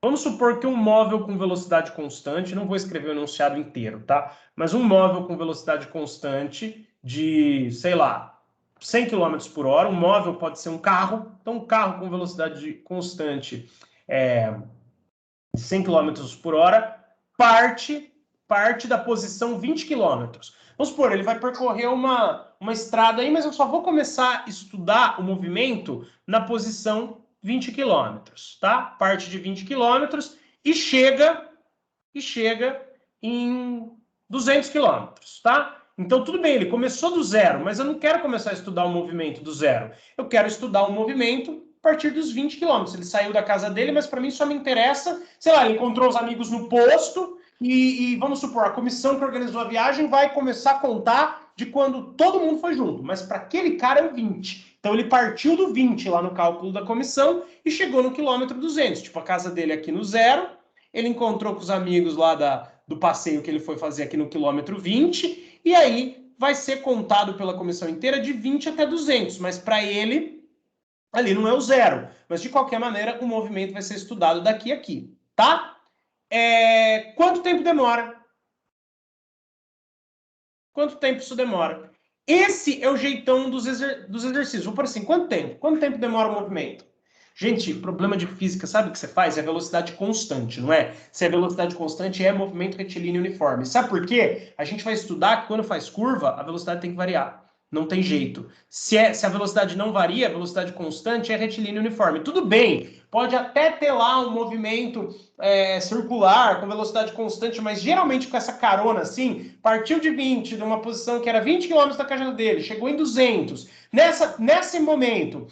Vamos supor que um móvel com velocidade constante, não vou escrever o enunciado inteiro, tá? Mas um móvel com velocidade constante de, sei lá, 100 km por hora. Um móvel pode ser um carro. Então, um carro com velocidade constante de 100 km por hora parte da posição 20 km. Vamos supor, ele vai percorrer uma estrada aí, mas eu só vou começar a estudar o movimento na posição 20 km, tá? Parte de 20 km e chega em 200 km, tá? Então, tudo bem, ele começou do zero, mas eu não quero começar a estudar o movimento do zero. Eu quero estudar o movimento a partir dos 20 km. Ele saiu da casa dele, mas para mim só me interessa, sei lá, ele encontrou os amigos no posto e vamos supor, a comissão que organizou a viagem vai começar a contar de quando todo mundo foi junto, mas para aquele cara é o 20. Então ele partiu do 20 lá no cálculo da comissão e chegou no quilômetro 200. Tipo, a casa dele aqui no zero, ele encontrou com os amigos lá do passeio que ele foi fazer aqui no quilômetro 20, e aí vai ser contado pela comissão inteira de 20 até 200, mas para ele, ali não é o zero. Mas de qualquer maneira, o movimento vai ser estudado daqui a aqui, tá? Quanto tempo demora? Quanto tempo isso demora? Esse é o jeitão dos exercícios. Vou por assim, quanto tempo? Quanto tempo demora o movimento? Gente, problema de física, sabe o que você faz? É velocidade constante, não é? Se é velocidade constante, é movimento retilíneo uniforme. Sabe por quê? A gente vai estudar que quando faz curva, a velocidade tem que variar. Não tem jeito. Se a velocidade não varia, a velocidade constante é retilíneo uniforme. Tudo bem, pode até ter lá um movimento circular com velocidade constante, mas geralmente com essa carona assim, partiu de 20, de uma posição que era 20 km da casa dele, chegou em 200. Nesse momento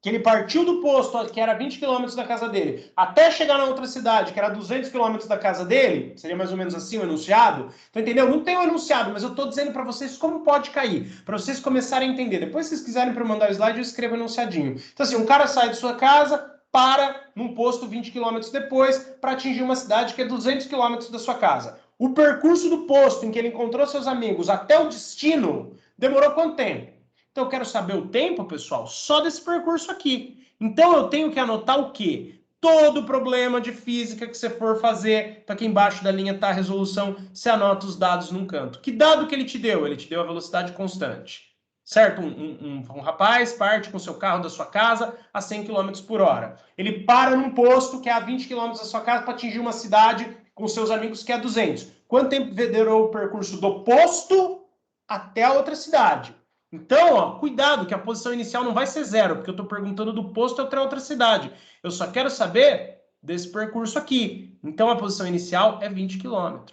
que ele partiu do posto, que era 20 km da casa dele, até chegar na outra cidade, que era 200 km da casa dele, seria mais ou menos assim o enunciado. Então, entendeu? Não tem o enunciado, mas eu estou dizendo para vocês como pode cair, para vocês começarem a entender. Depois, se vocês quiserem para mandar o slide, eu escrevo o enunciadinho. Então, assim, um cara sai de sua casa, para num posto 20 km depois, para atingir uma cidade que é 200 km da sua casa. O percurso do posto em que ele encontrou seus amigos até o destino demorou quanto tempo? Então, eu quero saber o tempo, pessoal, só desse percurso aqui. Então, eu tenho que anotar o quê? Todo problema de física que você for fazer, tá aqui embaixo da linha está a resolução, você anota os dados num canto. Que dado que ele te deu? Ele te deu a velocidade constante. certo? Um rapaz parte com seu carro da sua casa a 100 km por hora. Ele para num posto que é a 20 km da sua casa para atingir uma cidade com seus amigos que é 200. Quanto tempo durou o percurso do posto até a outra cidade? Então, ó, cuidado, que a posição inicial não vai ser 0, porque eu estou perguntando do posto até a outra cidade. Eu só quero saber desse percurso aqui. Então, a posição inicial é 20 km.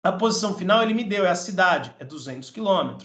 A posição final ele me deu, é a cidade, é 200 km,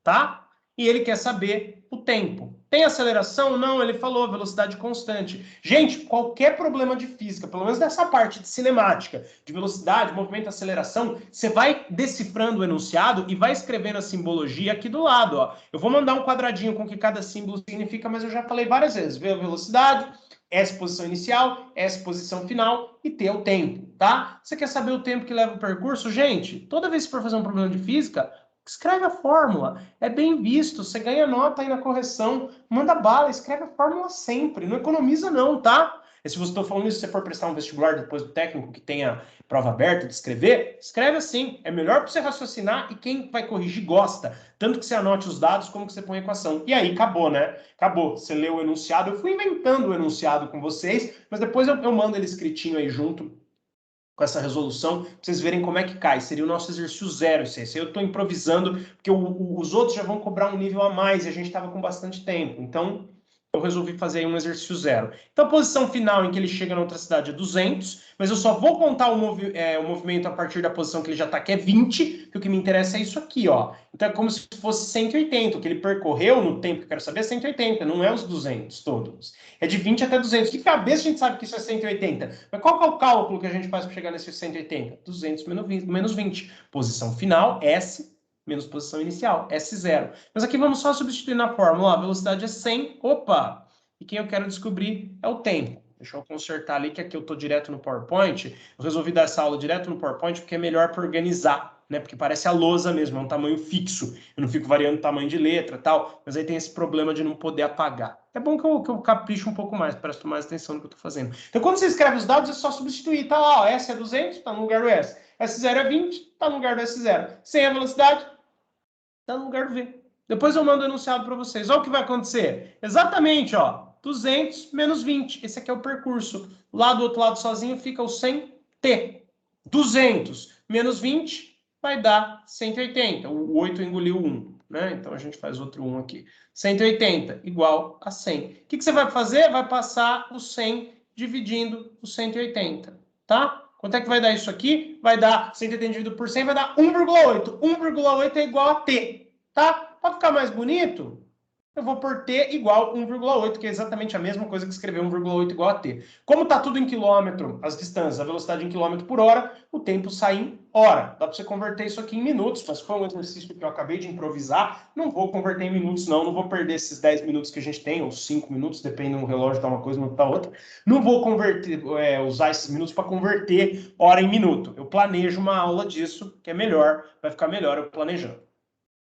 tá? E ele quer saber o tempo. Tem aceleração? Não, ele falou velocidade constante. Gente, qualquer problema de física, pelo menos dessa parte de cinemática, de velocidade, movimento, aceleração, você vai decifrando o enunciado e vai escrevendo a simbologia aqui do lado, ó. Eu vou mandar um quadradinho com o que cada símbolo significa, mas eu já falei várias vezes. V, a velocidade, S, posição inicial, S, posição final e T, o tempo, tá? Você quer saber o tempo que leva o percurso? Gente, toda vez que for fazer um problema de física, escreve a fórmula. É bem visto, você ganha nota aí na correção, manda bala, escreve a fórmula sempre, não economiza não, tá? E se você está falando isso, se você for prestar um vestibular depois do técnico que tenha prova aberta de escrever, escreve assim. É melhor para você raciocinar e quem vai corrigir gosta. Tanto que você anote os dados como que você põe a equação. E aí, acabou, né? Acabou. Você leu o enunciado. Eu fui inventando o enunciado com vocês, mas depois eu mando ele escritinho aí junto com essa resolução, para vocês verem como é que cai. Seria o nosso exercício 0, esse. Eu estou improvisando, porque os outros já vão cobrar um nível a mais, e a gente estava com bastante tempo. Então, eu resolvi fazer aí um exercício 0. Então, a posição final em que ele chega na outra cidade é 200, mas eu só vou contar o movimento a partir da posição que ele já está, que é 20, que o que me interessa é isso aqui, ó. Então, é como se fosse 180, o que ele percorreu no tempo que eu quero saber é 180, não é os 200 todos. É de 20 até 200. De cabeça a gente sabe que isso é 180. Mas qual que é o cálculo que a gente faz para chegar nesse 180? 200 menos 20. Posição final, S, menos posição inicial, S0. Mas aqui vamos só substituir na fórmula. A velocidade é 100. Opa! E quem eu quero descobrir é o tempo. Deixa eu consertar ali, que aqui eu estou direto no PowerPoint. Eu resolvi dar essa aula direto no PowerPoint porque é melhor para organizar, né? Porque parece a lousa mesmo, é um tamanho fixo. Eu não fico variando o tamanho de letra e tal, mas aí tem esse problema de não poder apagar. É bom que eu capricho um pouco mais, presto mais atenção no que eu estou fazendo. Então, quando você escreve os dados, é só substituir. Tá lá, ó, S é 200, está no lugar do S. S0 é 20, está no lugar do S0. 100 é a velocidade, está no lugar do V. Depois eu mando o enunciado para vocês. Olha o que vai acontecer. Exatamente, ó. 200 menos 20. Esse aqui é o percurso. Lá do outro lado sozinho fica o 100T. 200 menos 20 vai dar 180. O 8 engoliu 1, né? Então a gente faz outro 1 aqui. 180 igual a 100. O que você vai fazer? Vai passar o 100 dividindo o 180, tá? Quanto é que vai dar isso aqui? Vai dar 180 dividido por 100, vai dar 1,8. 1,8 é igual a T, tá? Para ficar mais bonito, eu vou por T igual 1,8, que é exatamente a mesma coisa que escrever 1,8 igual a T. Como está tudo em quilômetro, as distâncias, a velocidade em quilômetro por hora, o tempo sai em hora. Dá para você converter isso aqui em minutos, mas foi um exercício que eu acabei de improvisar. Não vou converter em minutos, não vou perder esses 10 minutos que a gente tem, ou 5 minutos, depende do relógio, dá uma coisa, não dá outra. Não vou converter, usar esses minutos para converter hora em minuto. Eu planejo uma aula disso, que é melhor, vai ficar melhor eu planejando.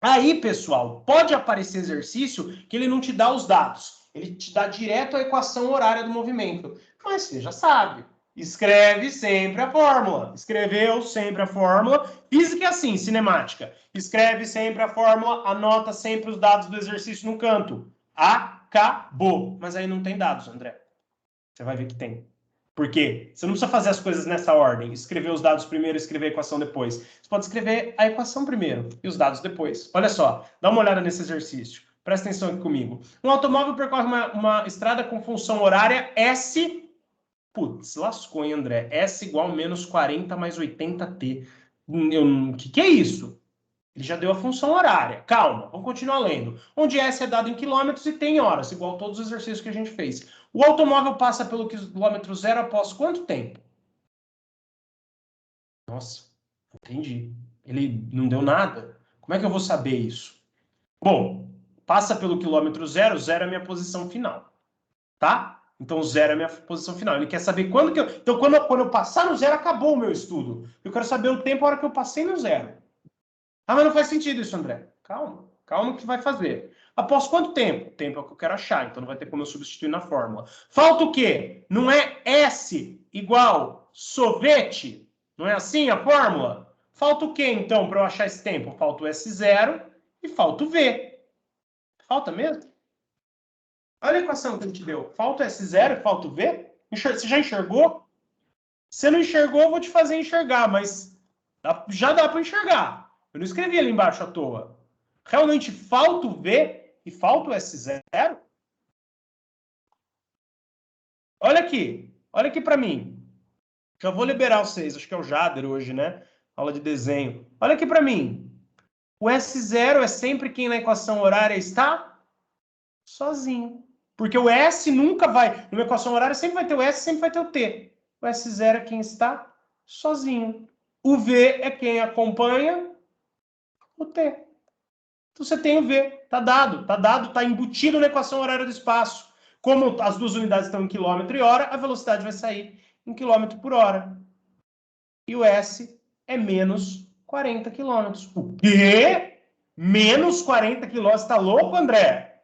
Aí, pessoal, pode aparecer exercício que ele não te dá os dados. Ele te dá direto a equação horária do movimento. Mas você já sabe. Escreve sempre a fórmula. Escreveu sempre a fórmula. Física é assim, cinemática. Escreve sempre a fórmula, anota sempre os dados do exercício no canto. Acabou. Mas aí não tem dados, André. Você vai ver que tem. Por quê? Você não precisa fazer as coisas nessa ordem. Escrever os dados primeiro, escrever a equação depois. Você pode escrever a equação primeiro e os dados depois. Olha só, dá uma olhada nesse exercício. Presta atenção aqui comigo. Um automóvel percorre uma estrada com função horária S. Putz, lascou, hein, André? S igual menos 40 mais 80t. O que é isso? Ele já deu a função horária. Calma, vamos continuar lendo. Onde S é dado em quilômetros e tem horas, igual todos os exercícios que a gente fez. O automóvel passa pelo quilômetro 0 após quanto tempo? Nossa, entendi. Ele não deu nada? Como é que eu vou saber isso? Bom, passa pelo quilômetro 0, 0 é a minha posição final. Tá? Então, 0 é a minha posição final. Ele quer saber quando que eu... Então, quando eu passar no 0, acabou o meu estudo. Eu quero saber o tempo a hora que eu passei no 0. Ah, mas não faz sentido isso, André. Calma, calma que vai fazer. Após quanto tempo? O tempo é o que eu quero achar, então não vai ter como eu substituir na fórmula. Falta o quê? Não é S igual sorvete? Não é assim a fórmula? Falta o quê, então, para eu achar esse tempo? Falta o S0 e falta o V. Falta mesmo? Olha a equação que ele te deu. Falta S0 e falta o V? Você já enxergou? Se não enxergou, eu vou te fazer enxergar, mas já dá para enxergar. Eu não escrevi ali embaixo à toa. Realmente falta o V e falta o S0? Olha aqui para mim. Já vou liberar vocês, acho que é o Jader hoje, né? Aula de desenho. Olha aqui para mim. O S0 é sempre quem na equação horária está sozinho. Porque o S nunca vai... Numa equação horária sempre vai ter o S, sempre vai ter o T. O S0 é quem está sozinho. O V é quem acompanha o T. Então você tem o V. Tá dado, tá embutido na equação horária do espaço. Como as duas unidades estão em quilômetro e hora, a velocidade vai sair em quilômetro por hora. E o S é menos 40 quilômetros. O quê? Menos 40 quilômetros? Tá louco, André?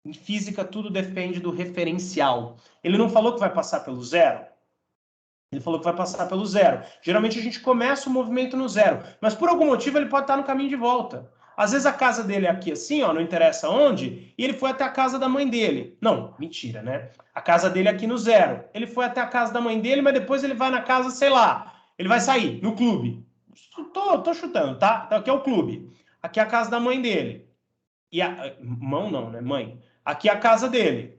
Em física, tudo depende do referencial. Ele não falou que vai passar pelo zero? Ele falou que vai passar pelo zero. Geralmente a gente começa o movimento no zero, mas por algum motivo ele pode estar no caminho de volta. Às vezes a casa dele é aqui assim, ó, não interessa onde, e ele foi até a casa da mãe dele. Não, mentira, né? A casa dele é aqui no zero. Ele foi até a casa da mãe dele, mas depois ele vai na casa, sei lá, ele vai sair no clube. Tô chutando, tá? Então aqui é o clube. Aqui é a casa da mãe dele. E mão não, né? Mãe. Aqui é a casa dele.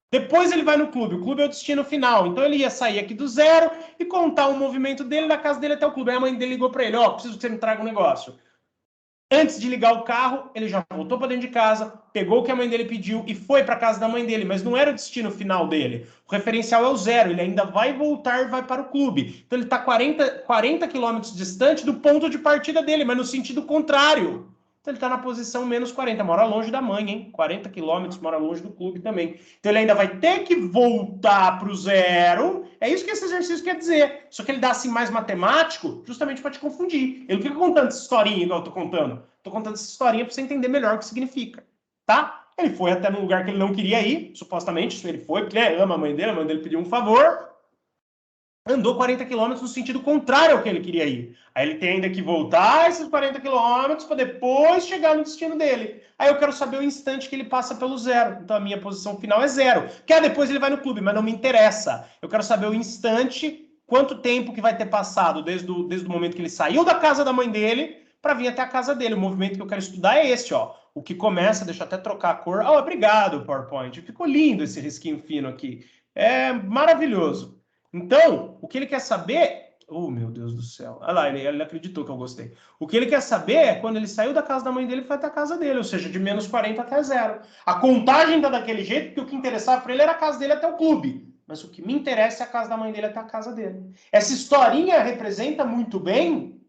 Depois ele vai no clube. O clube é o destino final. Então ele ia sair aqui do zero e contar o movimento dele da casa dele até o clube. Aí a mãe dele ligou para ele: ó, preciso que você me traga um negócio. Antes de ligar o carro, ele já voltou para dentro de casa, pegou o que a mãe dele pediu e foi para a casa da mãe dele, mas não era o destino final dele. O referencial é o zero, ele ainda vai voltar e vai para o clube. Então ele está 40 quilômetros distante do ponto de partida dele, mas no sentido contrário. Então ele está na posição menos 40, mora longe da mãe, hein? 40 quilômetros, mora longe do clube também. Então ele ainda vai ter que voltar para o zero. É isso que esse exercício quer dizer. Só que ele dá assim mais matemático, justamente para te confundir. Ele não fica contando essa historinha igual eu tô contando. Tô contando essa historinha para você entender melhor o que significa, tá? Ele foi até num lugar que ele não queria ir, supostamente. Ele foi porque ele ama a mãe dele pediu um favor. Andou 40 quilômetros no sentido contrário ao que ele queria ir. Aí ele tem ainda que voltar esses 40 quilômetros para depois chegar no destino dele. Aí eu quero saber o instante que ele passa pelo zero. Então a minha posição final é zero. Que depois ele vai no clube, mas não me interessa. Eu quero saber o instante, quanto tempo que vai ter passado desde o momento que ele saiu da casa da mãe dele para vir até a casa dele. O movimento que eu quero estudar é esse, ó. O que começa, deixa eu até trocar a cor. Oh, obrigado, PowerPoint. Ficou lindo esse risquinho fino aqui. É maravilhoso. Então, o que ele quer saber... Oh, meu Deus do céu. Olha lá, ele acreditou que eu gostei. O que ele quer saber é quando ele saiu da casa da mãe dele e foi até a casa dele, ou seja, de menos 40 até zero. A contagem tá daquele jeito, porque o que interessava para ele era a casa dele até o clube. Mas o que me interessa é a casa da mãe dele até a casa dele. Essa historinha representa muito bem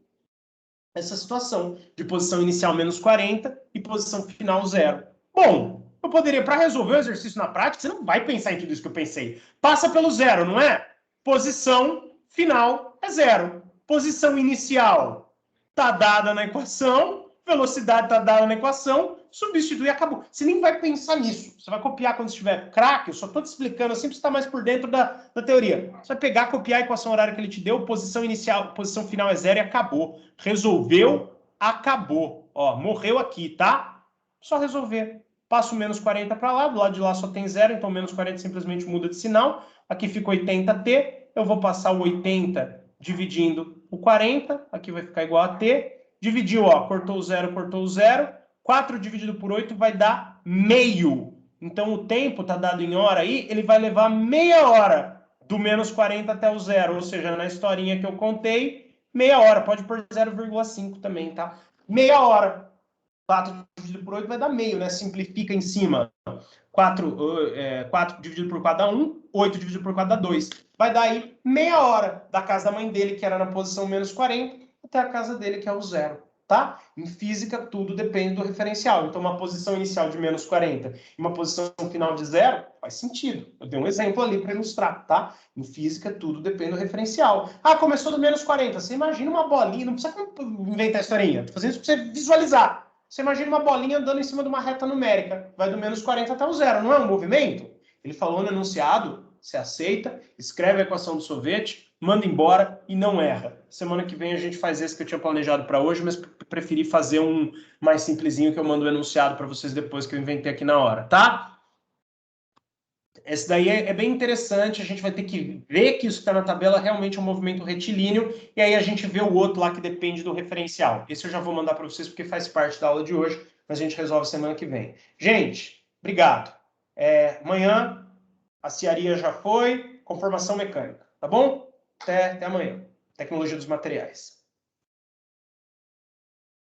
essa situação de posição inicial menos 40 e posição final zero. Bom, eu poderia, para resolver o exercício na prática, você não vai pensar em tudo isso que eu pensei. Passa pelo zero, não é? Posição final é zero. Posição inicial está dada na equação, velocidade está dada na equação, substitui e acabou. Você nem vai pensar nisso. Você vai copiar quando estiver craque, eu só estou te explicando assim para você estar mais por dentro da teoria. Você vai pegar, copiar a equação horária que ele te deu, posição inicial, posição final é zero e acabou. Resolveu, acabou. Ó, morreu aqui, tá? Só resolver. Passo menos 40 para lá, do lado de lá só tem zero, então menos 40 simplesmente muda de sinal. Aqui fica 80t, eu vou passar o 80 dividindo o 40, aqui vai ficar igual a t. Dividiu, ó, cortou o zero. 4 dividido por 8 vai dar meio. Então o tempo tá dado em hora aí, ele vai levar meia hora do menos 40 até o zero, ou seja, na historinha que eu contei, meia hora, pode pôr 0,5 também, tá? Meia hora. 4 dividido por 8 vai dar meio, né? Simplifica em cima. 4 dividido por 4 dá 1, 8 dividido por 4 dá 2. Vai dar aí meia hora da casa da mãe dele, que era na posição menos 40, até a casa dele, que é o zero, tá? Em física, tudo depende do referencial. Então, uma posição inicial de menos 40 e uma posição final de zero, faz sentido. Eu dei um exemplo ali para ilustrar, tá? Em física, tudo depende do referencial. Ah, começou do menos 40. Você imagina uma bolinha, não precisa inventar a historinha. Estou fazendo isso para você visualizar. Você imagina uma bolinha andando em cima de uma reta numérica. Vai do menos 40 até o zero. Não é um movimento? Ele falou no enunciado, você aceita, escreve a equação do sorvete, manda embora e não erra. Semana que vem a gente faz esse que eu tinha planejado para hoje, mas preferi fazer um mais simplesinho que eu mando o enunciado para vocês depois que eu inventei aqui na hora, tá? Esse daí é bem interessante, a gente vai ter que ver que isso está na tabela realmente é um movimento retilíneo, e aí a gente vê o outro lá que depende do referencial. Esse eu já vou mandar para vocês porque faz parte da aula de hoje, mas a gente resolve semana que vem. Gente, obrigado. Amanhã a ciaria já foi, conformação mecânica, tá bom? Até amanhã. Tecnologia dos materiais.